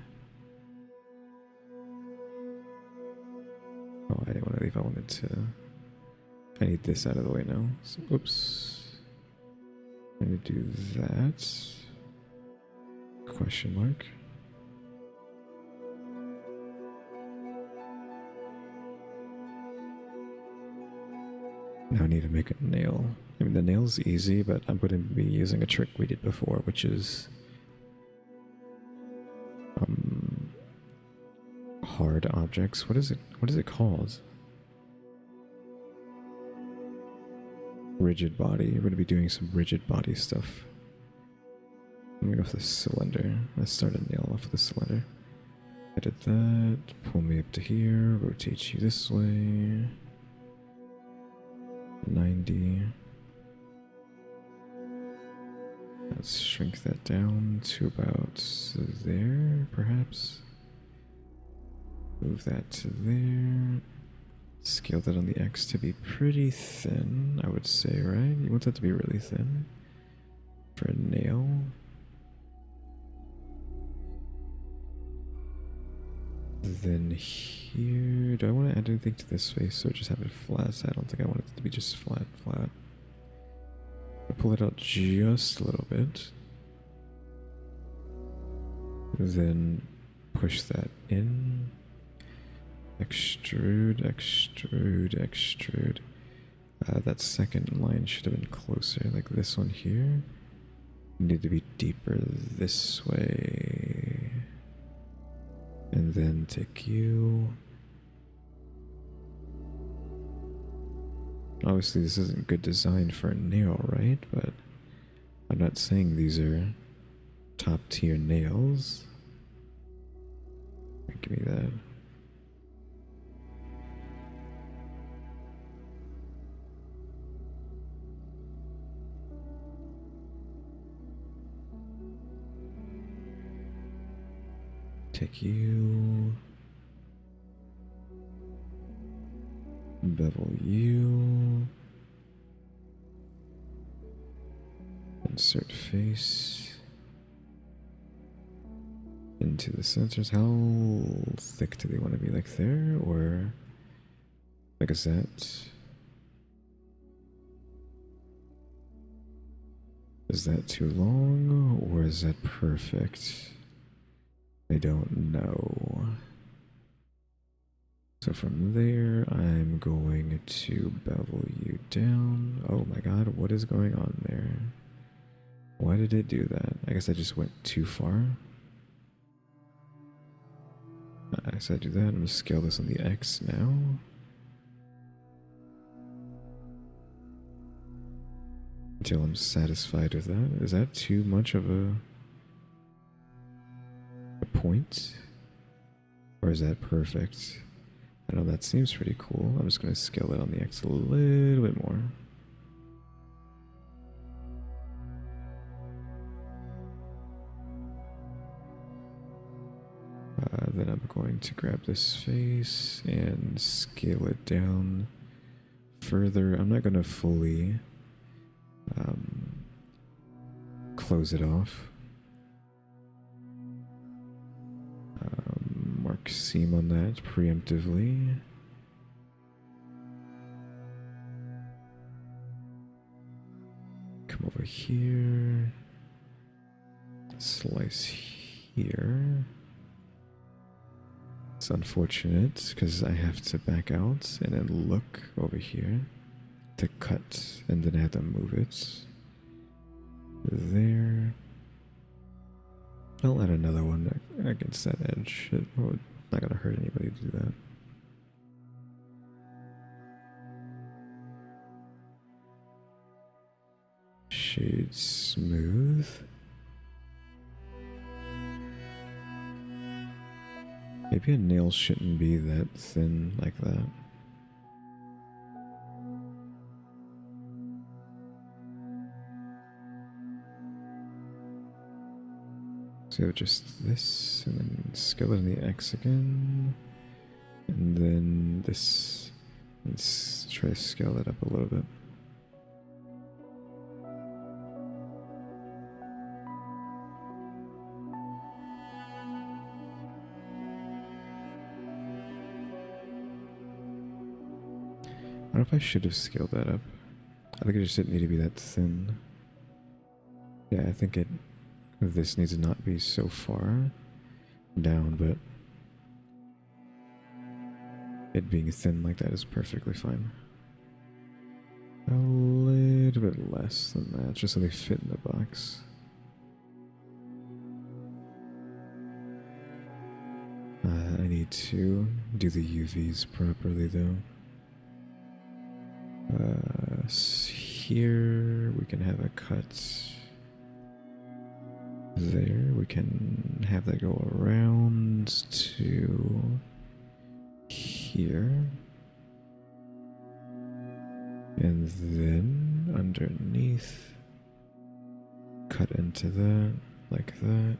Oh, I didn't want to leave. I wanted to... I need this out of the way now. So, oops. I need to do that. Question mark. Now I need to make a nail. I mean, the nail's easy, but I'm going to be using a trick we did before, which is hard objects. What is it? What is it called? Rigid body. We're going to be doing some rigid body stuff. Let me go with the cylinder. Let's start a nail off with the cylinder. Edit that. Pull me up to here. Rotate you this way. 90. Let's shrink that down to about there, perhaps. Move that to there. Scale that on the X to be pretty thin, I would say, right? You want that to be really thin for a nail. Then here, do I want to add anything to this face or just have it flat? I don't think I want it to be just flat. I'll pull it out just a little bit. Then push that in. Extrude. That second line should have been closer, like this one here. Need to be deeper this way. And then take you. Obviously this isn't good design for a nail, right? But I'm not saying these are top tier nails. Give me that. Take you. Bevel you. Insert face. Into the centers. How thick do they want to be? Like there? Or like is that? Is that too long? Or is that perfect? I don't know. So from there, I'm going to bevel you down. Oh my god, what is going on there? Why did it do that? I guess I just went too far. I said do that. I'm going to scale this on the X now. Until I'm satisfied with that. Is that too much of a point? Or is that perfect? I know that seems pretty cool. I'm just going to scale it on the X a little bit more. Then I'm going to grab this face and scale it down further. I'm not going to fully close it off. Mark seam on that preemptively. Come over here. Slice here. It's unfortunate because I have to back out and then look over here to cut and then I have to move it. There. I'll add another one against that edge. It's not gonna hurt anybody to do that. Shade smooth. Maybe a nail shouldn't be that thin like that. So just this, and then scale it in the X again, and then this. Let's try to scale it up a little bit. I don't know if I should have scaled that up. I think it just didn't need to be that thin. Yeah, I think this needs to not be so far down, but it being thin like that is perfectly fine. A little bit less than that, just so they fit in the box. I need to do the UVs properly though. Here we can have a cut. There we can have that go around to here. And then underneath, cut into that like that.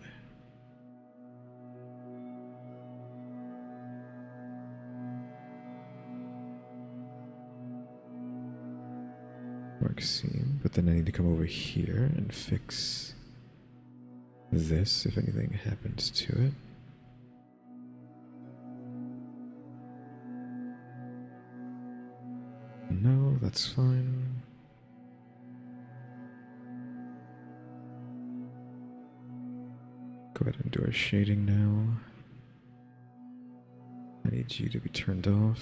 Mark seam, but then I need to come over here and fix this if anything happens to it. No, that's fine. Go ahead and do our shading now. I need you to be turned off.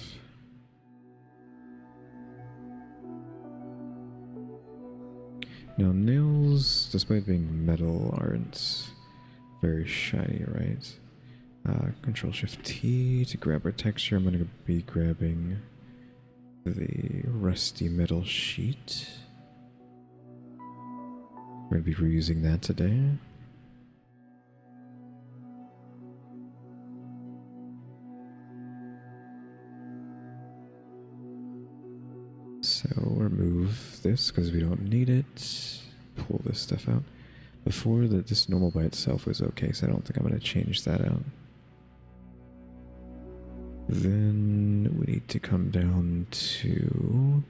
Now nails, despite being metal, aren't very shiny, right? Control-Shift-T to grab our texture. I'm going to be grabbing the rusty metal sheet. We're going to be reusing that today. So remove this because we don't need it. Pull this stuff out. Before that, this normal by itself was okay, so I don't think I'm going to change that out. Then we need to come down to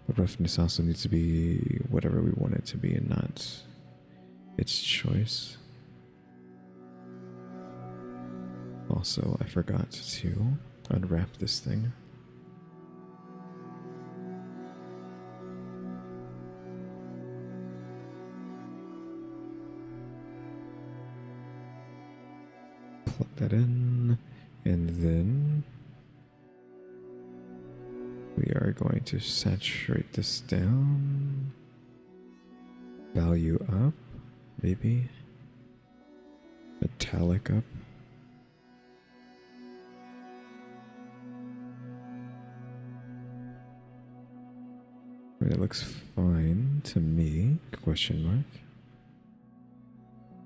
the roughness also needs to be whatever we want it to be and not its choice. Also, I forgot to unwrap this thing. Plug that in, and then we are going to saturate this down, value up, maybe, metallic up. I mean, it looks fine to me, question mark.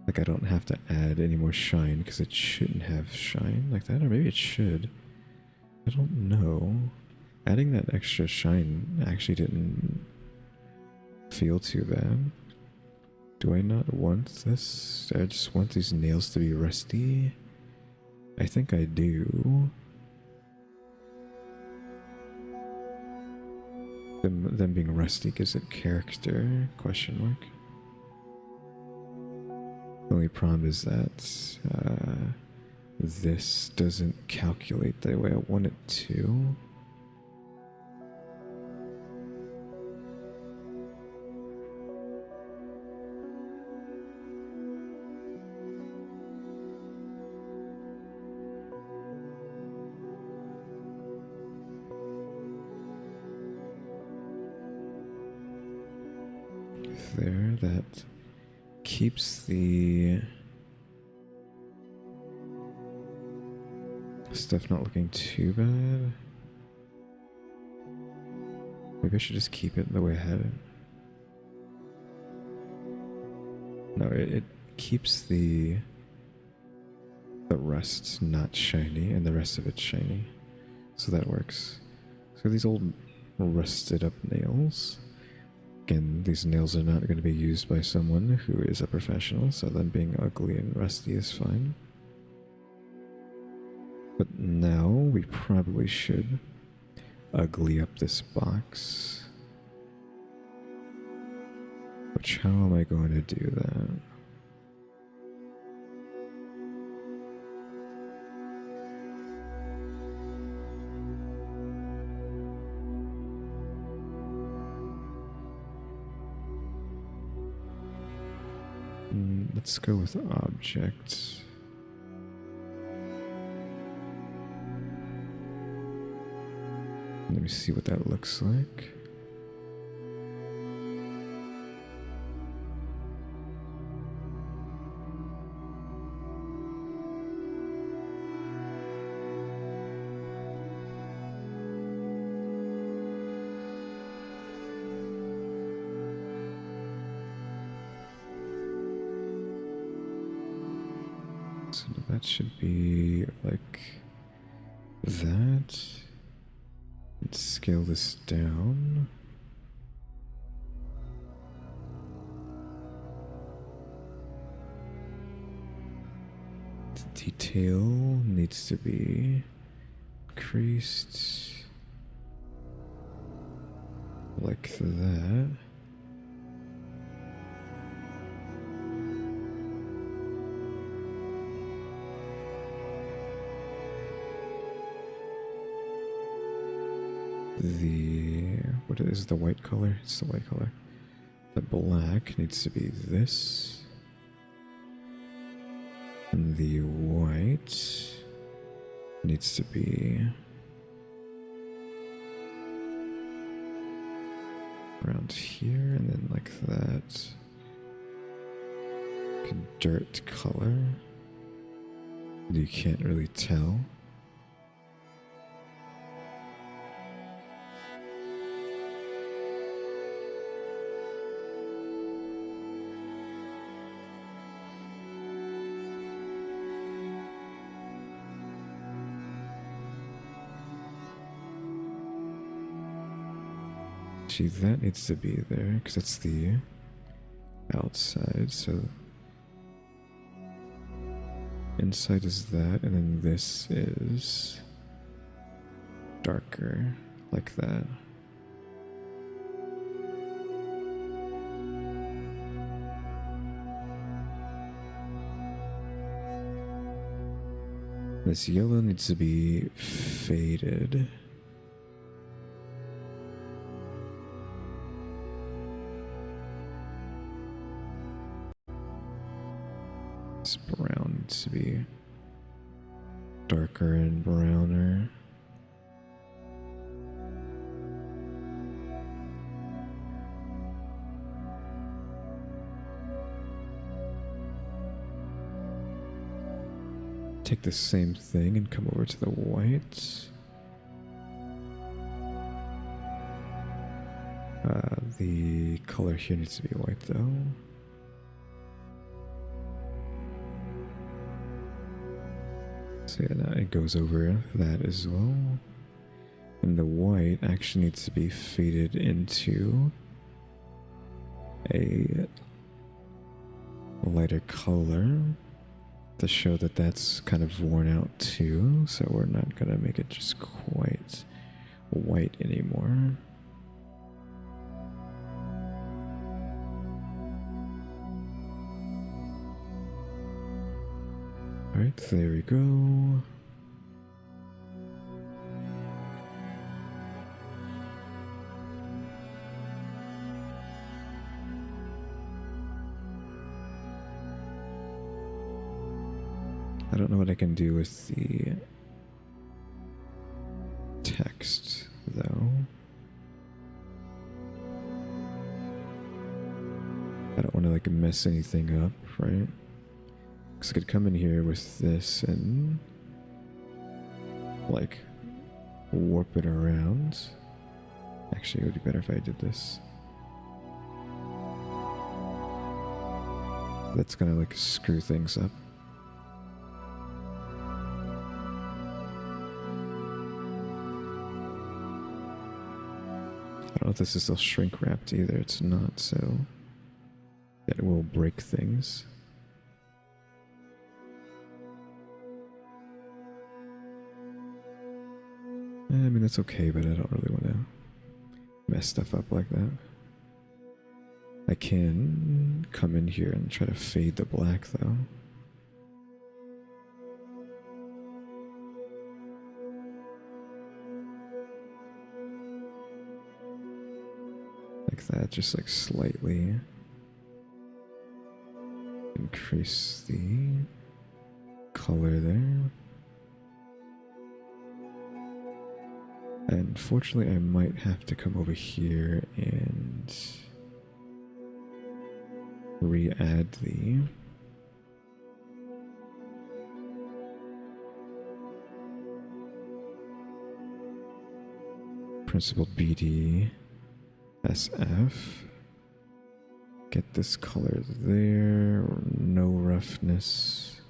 Like I don't have to add any more shine because it shouldn't have shine like that, or maybe it should. I don't know. Adding that extra shine actually didn't feel too bad. Do I not want this? I just want these nails to be rusty. I think I do. Them being rusty gives it character, question mark. The only problem is that this doesn't calculate the way I want it to. There, that keeps the stuff not looking too bad. Maybe I should just keep it the way I had it. No, it keeps the rust not shiny and the rest of it shiny. So that works. So these old rusted up nails. Again, these nails are not going to be used by someone who is a professional, so them being ugly and rusty is fine. But now we probably should ugly up this box. Which, how am I going to do that? Let's go with object. Let me see what that looks like. So that should be like that. Let's scale this down. The detail needs to be increased like that. What is the white color? It's the white color. The black needs to be this. And the white needs to be around here and then like that. Like a dirt color. You can't really tell. See, that needs to be there because it's the outside, so inside is that, and then this is darker, like that. This yellow needs to be faded. This brown needs to be darker and browner. Take the same thing and come over to the white. The color here needs to be white though. So yeah, now it goes over that as well. And the white actually needs to be faded into a lighter color to show that that's kind of worn out too. So we're not gonna make it just quite white anymore. Alright, there we go. I don't know what I can do with the text, though. I don't want to, like, mess anything up, right? Because I could come in here with this and, like, warp it around. Actually, it would be better if I did this. That's gonna, like, screw things up. I don't know if this is still shrink wrapped either. It's not, so that will break things. I mean, that's okay, but I don't really want to mess stuff up like that. I can come in here and try to fade the black, though. Like that, just like slightly. increase the color there. Unfortunately, I might have to come over here and re-add the principled BD SF. Get this color there, no roughness.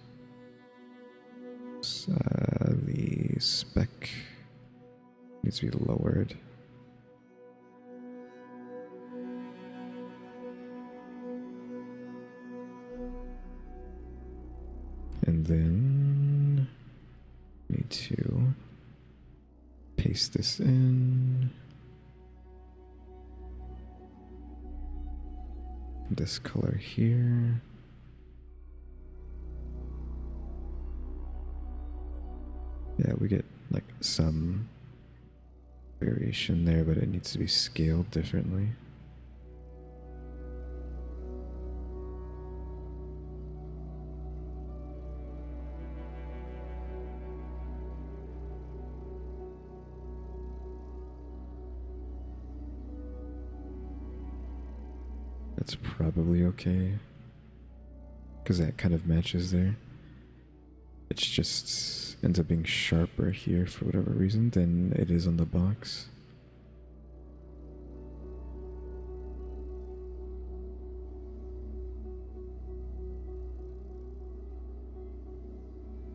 The spec needs to be lowered. And then need to paste this in. This color here. Yeah, we get like some variation there, but it needs to be scaled differently. That's probably okay, because that kind of matches there. It just ends up being sharper here for whatever reason than it is on the box.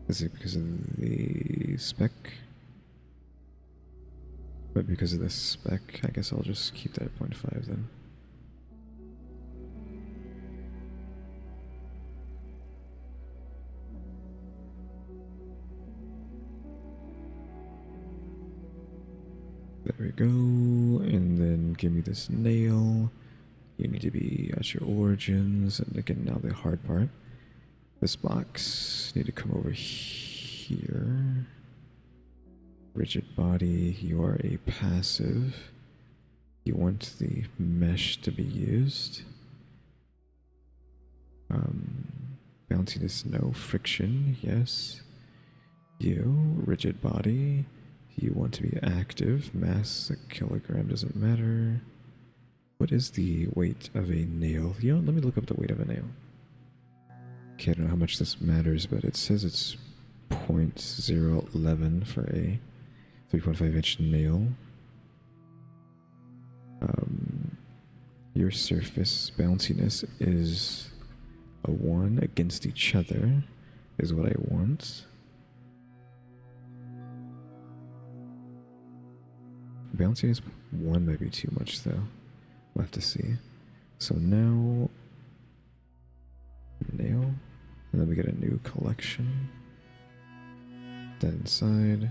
Is it because of the spec? But because of the spec, I guess I'll just keep that at 0.5 then. There we go, and then give me this nail. You need to be at your origins, and again, now the hard part. This box need to come over here. Rigid body, you are a passive. You want the mesh to be used. Bounciness, no. Friction, yes. You, rigid body. You want to be active. Mass, a kilogram, doesn't matter. What is the weight of a nail? You know, let me look up the weight of a nail. Okay, I don't know how much this matters, but it says it's 0.011 for a 3.5-inch nail. Your surface bounciness is a 1 against each other, is what I want. Bounciness 1 might be too much though. We'll have to see. So now, nail, and then we get a new collection. That inside.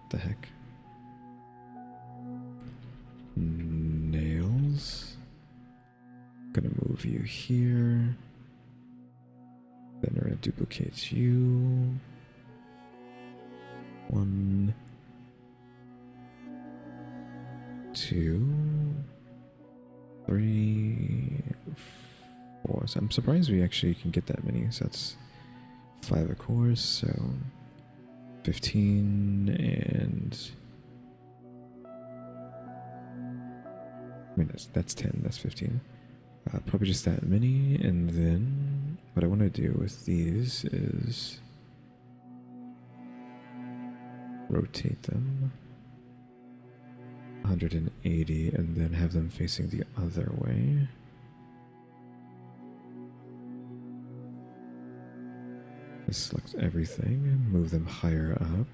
The heck? Nails. Gonna move you here. Then we're gonna duplicate you. 1, 2, 3, 4. So I'm surprised we actually can get that many. So that's 5 of course, so 15 and I mean that's 10, that's 15. Probably just that many, and then what I want to do with these is rotate them 180 and then have them facing the other way. Select everything and move them higher up.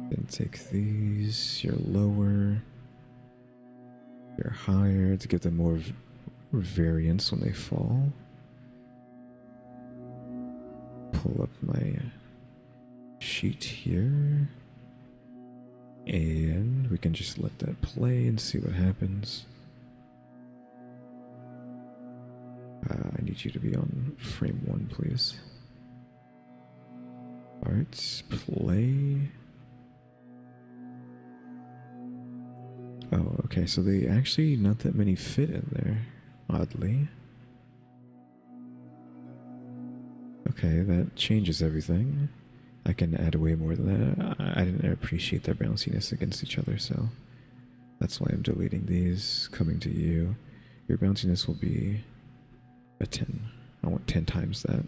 Then take these, your lower, your higher, to give them more variance when they fall. Pull up my sheet here, and we can just let that play and see what happens. I need you to be on frame 1, please. Alright, play. Oh, okay, so they actually not that many fit in there, oddly. Okay, that changes everything. I can add way more than that. I didn't appreciate their bounciness against each other, so that's why I'm deleting these. Coming to you. Your bounciness will be a 10. I want 10 times that.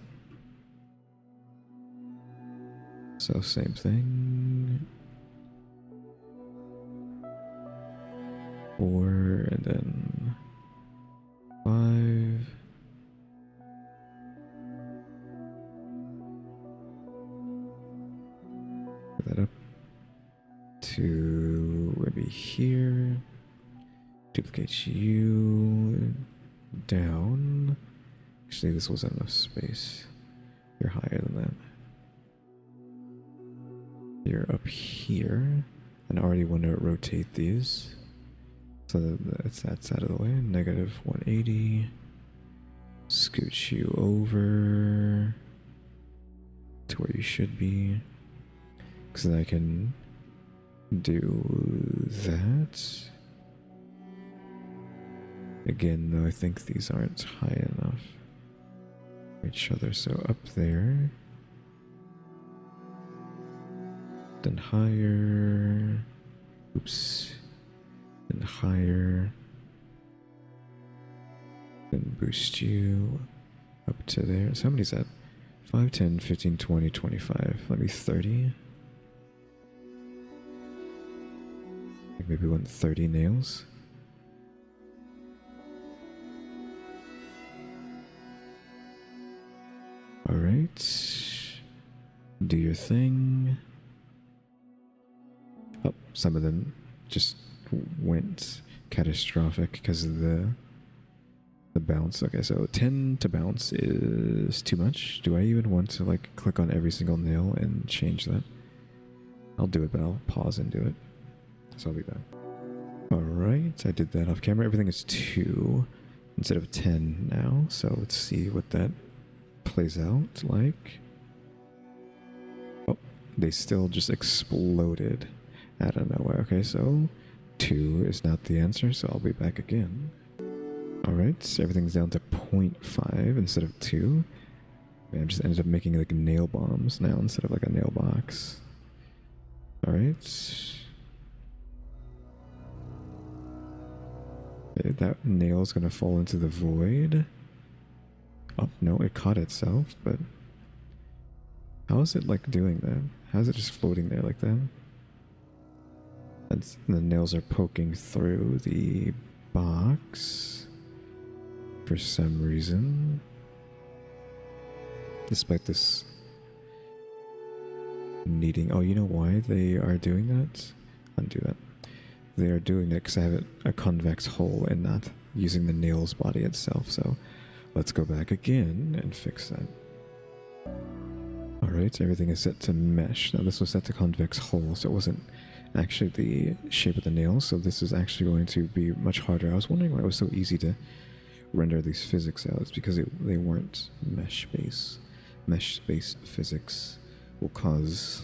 So same thing. 4 and then 5. Put that up to maybe here. Duplicate you down. Actually, this wasn't enough space. You're higher than that. You're up here. And I already want to rotate these. So that's out of the way. Negative 180. Scooch you over to where you should be. Because then I can do that. Again, though, I think these aren't high enough for each other. So up there. Then higher. Oops. Then higher. Then boost you up to there. So how many is that? 5, 10, 15, 20, 25. Maybe 30. Maybe we want 30 nails. Alright. Do your thing. Oh, some of them just went catastrophic because of the bounce. Okay, so 10 to bounce is too much. Do I even want to like click on every single nail and change that? I'll do it, but I'll pause and do it. So I'll be back. Alright, I did that off camera. Everything is 2 instead of 10 now. So let's see what that plays out like. Oh, they still just exploded out of nowhere. Okay, so 2 is not the answer, so I'll be back again. Alright, so everything's down to 0.5 instead of 2. I just ended up making like nail bombs now instead of like a nail box. Alright. That nail's gonna fall into the void. Oh, no, it caught itself, but how is it like doing that? How is it just floating there like that? And the nails are poking through the box for some reason. Despite this needing... Oh, you know why they are doing that? Undo that. They are doing it because I have a convex hole and not using the nail's body itself. So let's go back again and fix that. Alright, everything is set to mesh. Now this was set to convex hole, so it wasn't actually the shape of the nails, so this is actually going to be much harder. I was wondering why it was so easy to render these physics out. It's because they weren't mesh-based. Mesh-based physics will cause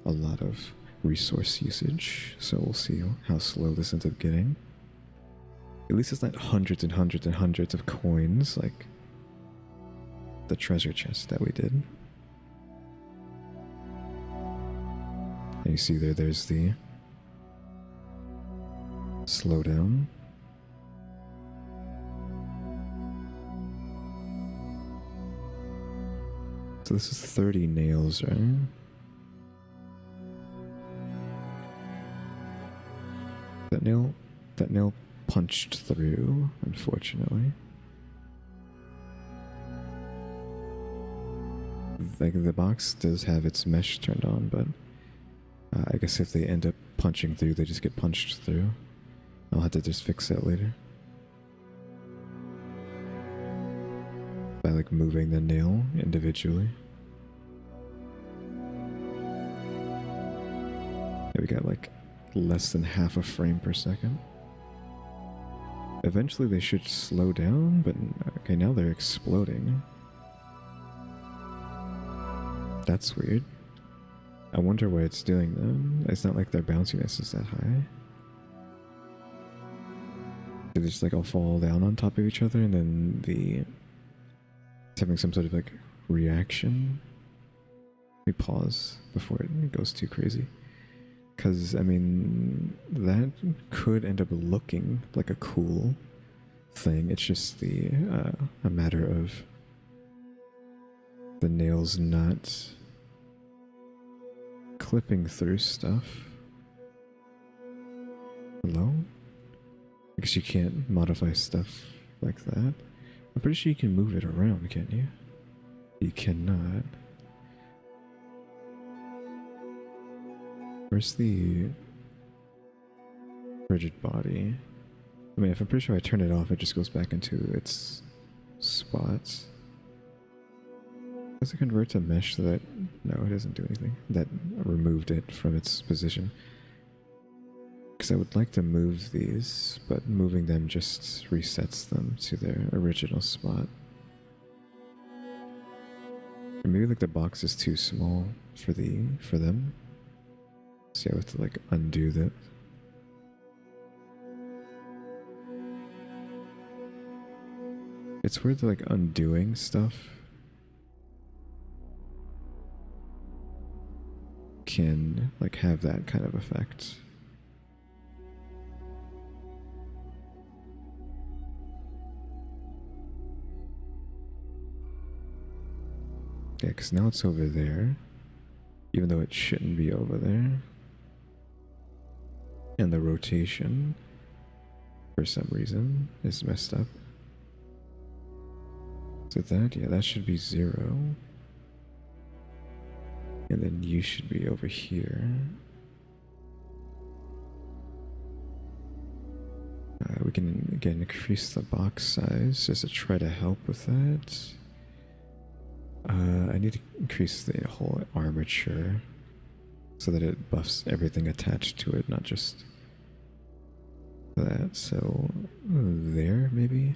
a lot of resource usage, so we'll see how slow this ends up getting. At least it's not hundreds and hundreds and hundreds of coins like the treasure chest that we did. And you see there's the slowdown. So this is 30 nails, right? That nail punched through, unfortunately. Like the box does have its mesh turned on, but I guess if they end up punching through, they just get punched through. I'll have to just fix that later. By like moving the nail individually. Yeah, we got like less than half a frame per second. Eventually they should slow down, but okay, now they're exploding. That's weird. I wonder why it's doing them. It's not like their bounciness is that high. they just like all fall down on top of each other, and then it's having some sort of like reaction. Let me pause before it goes too crazy. Because, I mean, that could end up looking like a cool thing. It's just a matter of the nails not clipping through stuff. Hello? Because you can't modify stuff like that. I'm pretty sure you can move it around, can't you? You cannot. Where's the rigid body? I mean, if I'm pretty sure I turn it off, it just goes back into its spots. Does it convert to mesh so that... No, it doesn't do anything. That removed it from its position. Because I would like to move these, but moving them just resets them to their original spot. Or maybe like the box is too small for them. So I have to like undo that. It's weird, like undoing stuff can like have that kind of effect. Yeah, because now it's over there, even though it shouldn't be over there. And the rotation, for some reason, is messed up. So that should be 0. And then you should be over here. We can, again, increase the box size just to try to help with that. I need to increase the whole armature so that it buffs everything attached to it, not just that. So there, maybe?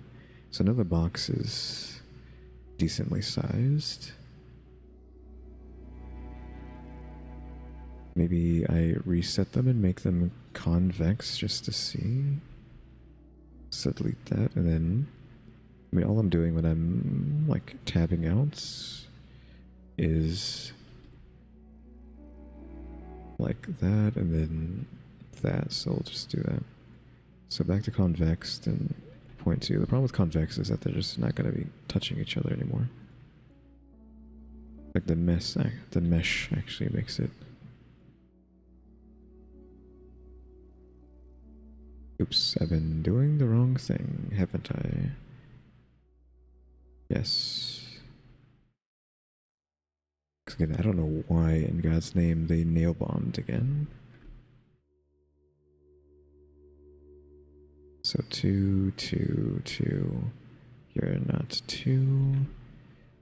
So now the box is decently sized. Maybe I reset them and make them convex just to see. So delete that, and then, I mean, all I'm doing when I'm like tabbing out is like that, and then that, so we'll just do that. So back to convex and point 2. The problem with convex is that they're just not going to be touching each other anymore. Like the mesh actually makes it. Oops, I've been doing the wrong thing, haven't I? Yes. Because again, I don't know why in God's name they nail bombed again. So 2, 2, 2. You're not 2.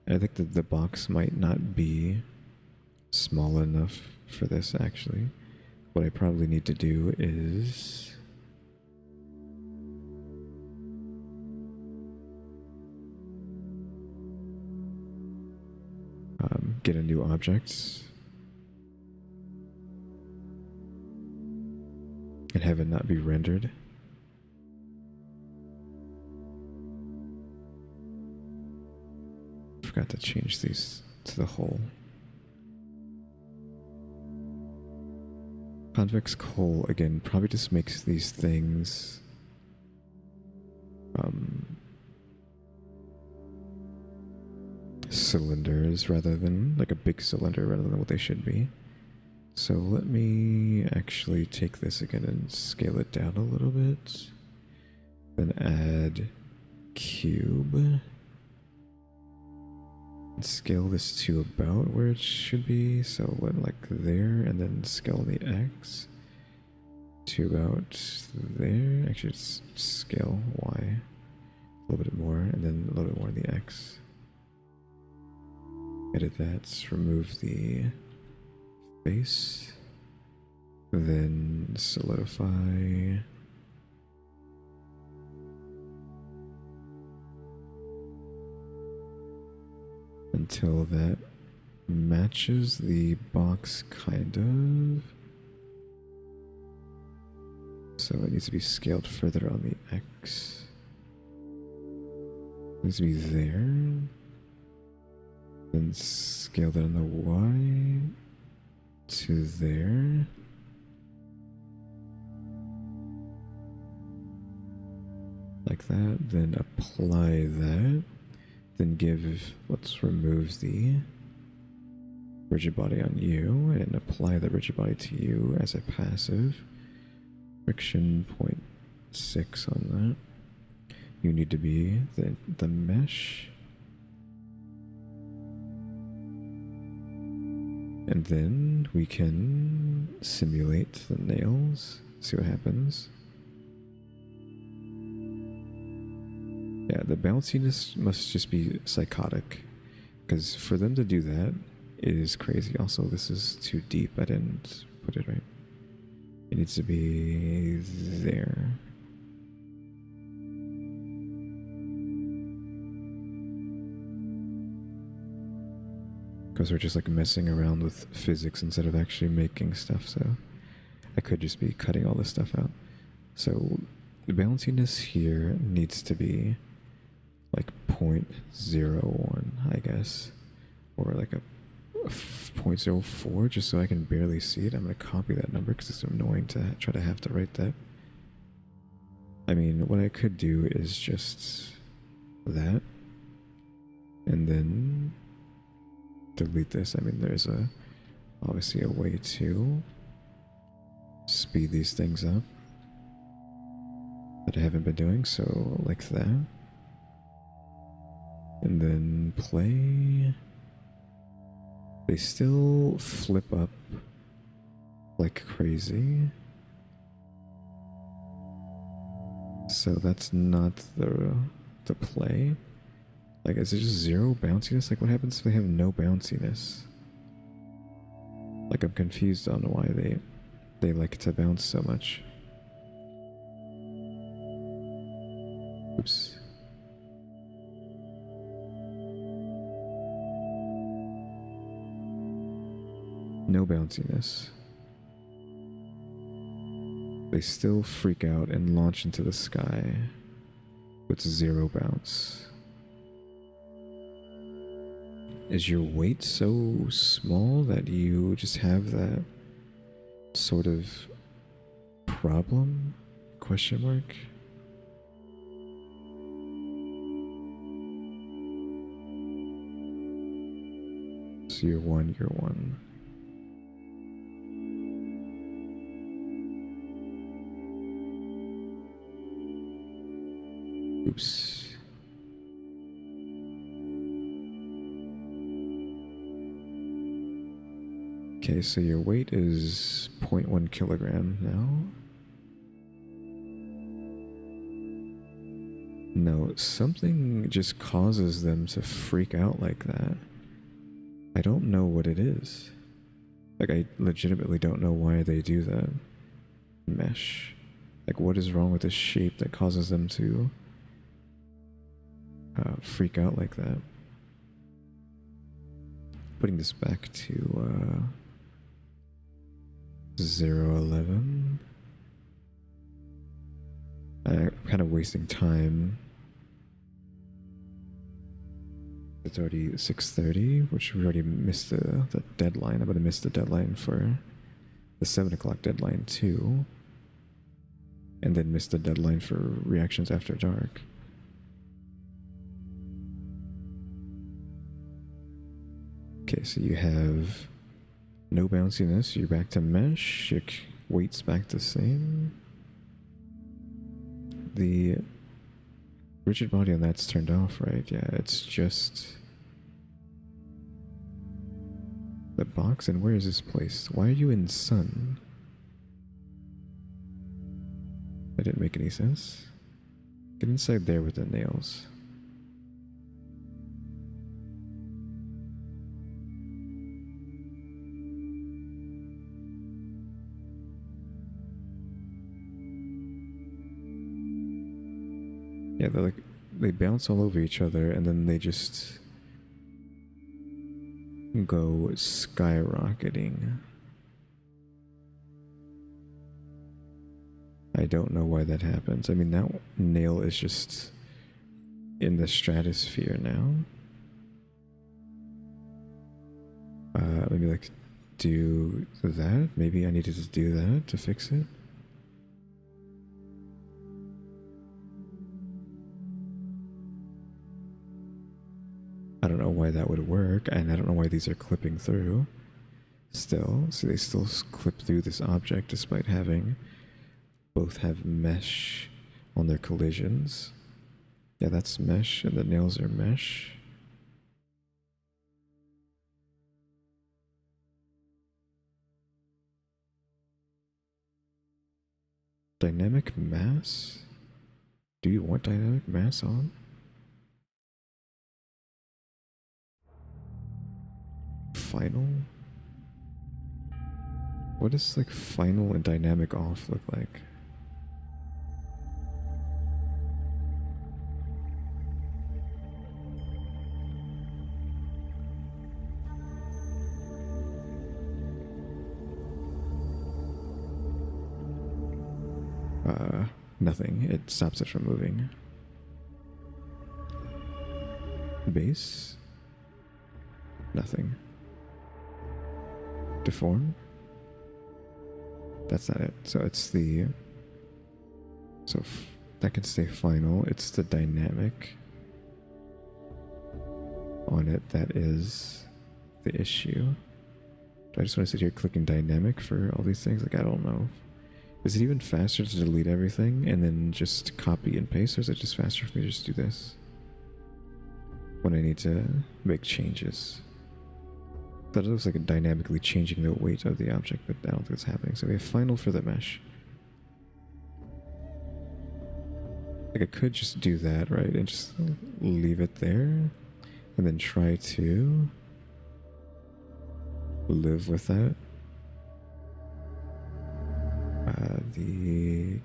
I think that the box might not be small enough for this, actually. What I probably need to do is get a new object and have it not be rendered. Forgot to change these to the whole. Convex coal, again, probably just makes these things cylinders rather than like a big cylinder rather than what they should be. So let me actually take this again and scale it down a little bit. Then add cube. And scale this to about where it should be. So what, like there, and then scale the X to about there. Actually, just scale Y a little bit more, and then a little bit more in the X. Edit that, remove the face, then solidify. Until that matches the box, kind of. So it needs to be scaled further on the X. needs to be there. Then scale that on the Y to there. Like that. Then apply that. Then let's remove the rigid body on you and apply the rigid body to you as a passive. Friction 0.6 on that. You need to be the mesh. And then we can simulate the nails, see what happens. Yeah, the bounciness must just be psychotic, because for them to do that is crazy. Also, this is too deep. I didn't put it right. It needs to be there. Because we're just like messing around with physics instead of actually making stuff, so I could just be cutting all this stuff out. So the bounciness here needs to be like 0.01, I guess, or like a 0.04, just so I can barely see it. I'm going to copy that number because it's annoying to try to have to write that. I mean, what I could do is just that, and then delete this. I mean, there's obviously a way to speed these things up that I haven't been doing, so like that. And then play. They still flip up like crazy. So that's not the play. Like, is it just zero bounciness? Like, what happens if they have no bounciness? Like, I'm confused on why they like to bounce so much. Oops. No bounciness. They still freak out and launch into the sky with zero bounce. Is your weight so small that you just have that sort of problem? Question mark? So you're one. Oops. Okay, so your weight is 0.1 kilogram now. No, something just causes them to freak out like that. I don't know what it is. Like, I legitimately don't know why they do that. Mesh. Like, what is wrong with this shape that causes them to freak out like that? Putting this back to 0.11. I'm kind of wasting time. It's already 6:30, which we already missed the deadline. I'm going to miss the deadline for the 7 o'clock deadline too. And then miss the deadline for reactions after dark. Okay, so you have no bounciness, you're back to mesh, your weight's back the same. The rigid body on that's turned off, right? Yeah, it's just the box. And where is this placed? Why are you in sun? That didn't make any sense. Get inside there with the nails. Yeah, they bounce all over each other and then they just go skyrocketing. I don't know why that happens. I mean, that nail is just in the stratosphere now. Maybe like do that. Maybe I needed to do that to fix it. I don't know why that would work, and I don't know why these are clipping through. Still, so they still clip through this object despite having both have mesh on their collisions. Yeah, that's mesh, and the nails are mesh. Dynamic mass? Do you want dynamic mass on? Final? What does like final and dynamic off look like? Nothing. It stops it from moving. Base? Nothing. Deform? That's not it. So it's the... So that can stay final. It's the dynamic on it that is the issue. Do I just want to sit here clicking dynamic for all these things? Like, I don't know. Is it even faster to delete everything and then just copy and paste, or is it just faster for me to just do this when I need to make changes? That looks like dynamically changing the weight of the object, but I don't think it's happening. So we have final for the mesh. Like I could just do that, right, and just leave it there and then try to live with that.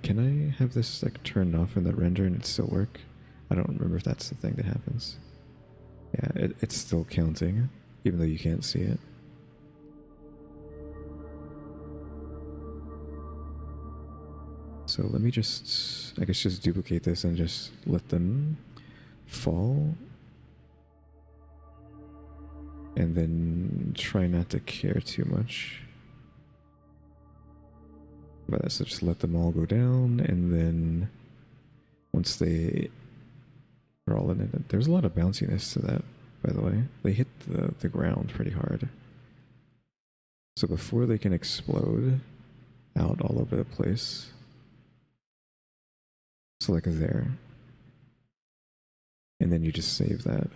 Can I have this like turned off in the render and it still work? I don't remember if that's the thing that happens. Yeah, it's still counting, even though you can't see it. So let me just, I guess just duplicate this and just let them fall. And then try not to care too much. But so just let them all go down, and then once they are all in it, there's a lot of bounciness to that, by the way. They hit the ground pretty hard. So before they can explode out all over the place, so like there, and then you just save that.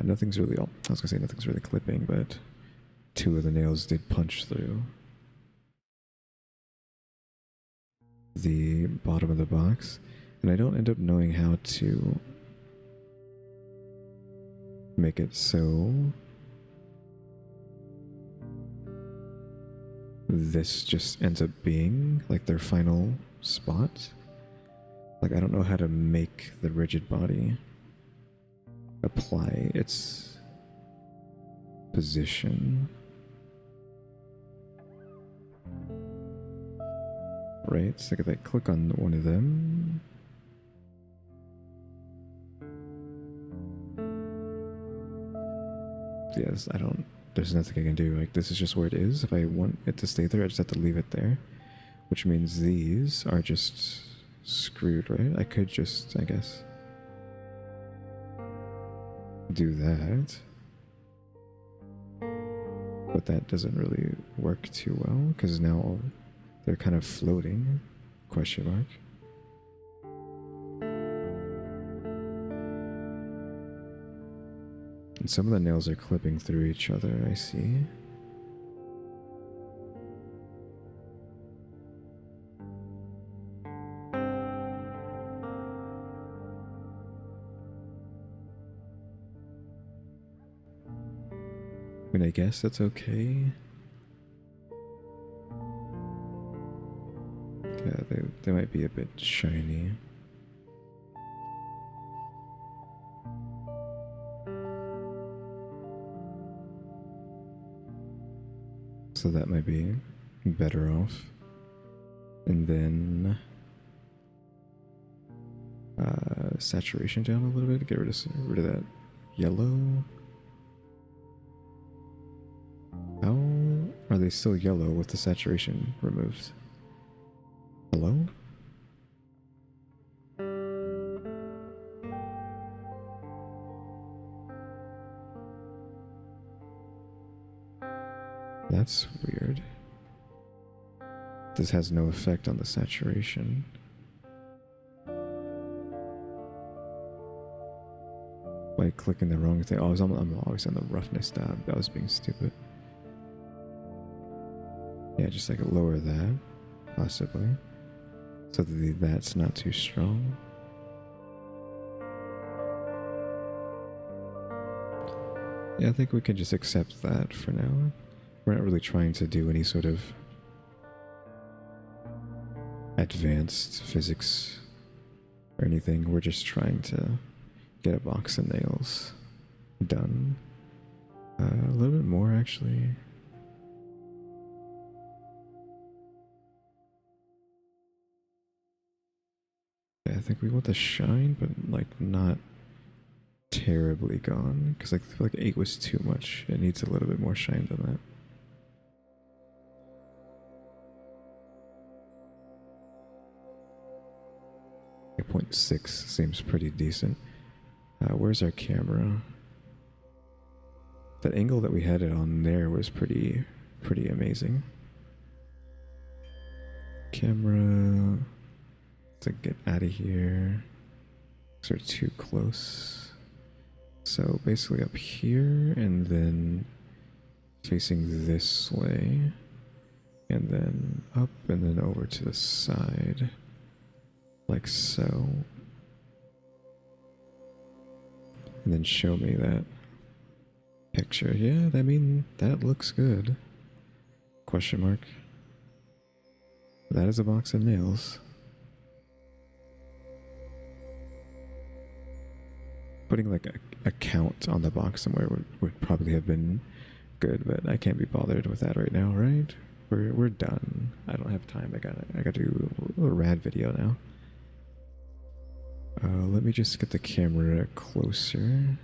Nothing's really, I was gonna say nothing's really clipping, but 2 of the nails did punch through the bottom of the box, and I don't end up knowing how to make it so this just ends up being like their final spot. Like I don't know how to make the rigid body apply its position. Right, so if I click on one of them, yes, there's nothing I can do. Like this is just where it is. If I want it to stay there, I just have to leave it there, which means these are just screwed, right? I could just, I guess, do that, but that doesn't really work too well because now they're kind of floating, question mark. And some of the nails are clipping through each other, I see. I mean, I guess that's okay. Yeah, they might be a bit shiny. So that might be better off. And then the saturation down a little bit, get rid of that yellow. How are they still yellow with the saturation removed? Hello? That's weird. This has no effect on the saturation. By clicking the wrong thing. Oh, I'm always on the roughness tab. I was being stupid. Yeah, just like lower that, possibly. So that that's not too strong. Yeah, I think we can just accept that for now. We're not really trying to do any sort of advanced physics or anything. We're just trying to get a box of nails done. A little bit more, actually. Yeah, I think we want the shine, but like not terribly gone. Because like, I feel like 8 was too much. It needs a little bit more shine than that. Like 0.6 seems pretty decent. Where's our camera? That angle that we had it on there was pretty amazing. Camera. Let's get out of here. These are too close. So basically up here and then facing this way. And then up and then over to the side. Like so. And then show me that picture. Yeah, I mean, that looks good. Question mark. That is a box of nails. Putting like a count on the box somewhere would probably have been good, but I can't be bothered with that right now, right? We're done. I don't have time. I gotta do a little rad video now. Let me just get the camera closer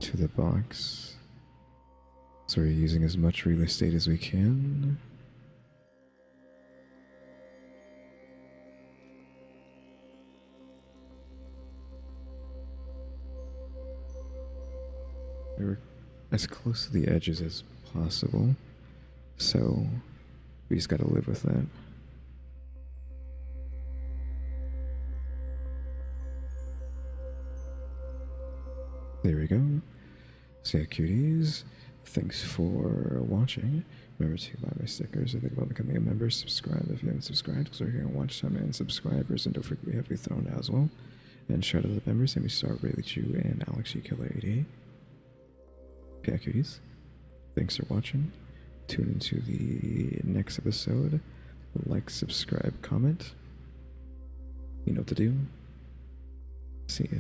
to the box. So we're using as much real estate as we can. We're as close to the edges as possible. So we just gotta live with that. There we go. So yeah, cuties, thanks for watching. Remember to buy my stickers if you think about becoming a member. Subscribe if you haven't subscribed, because we're here on watch time and subscribers, and don't forget we have the thrown out as well. And shout out to the members, EmmyStarr, RaleyDrew, and Alexgkiller 88. Yeah, cuties, thanks for watching. Tune into the next episode. Like, subscribe, comment. You know what to do. See ya.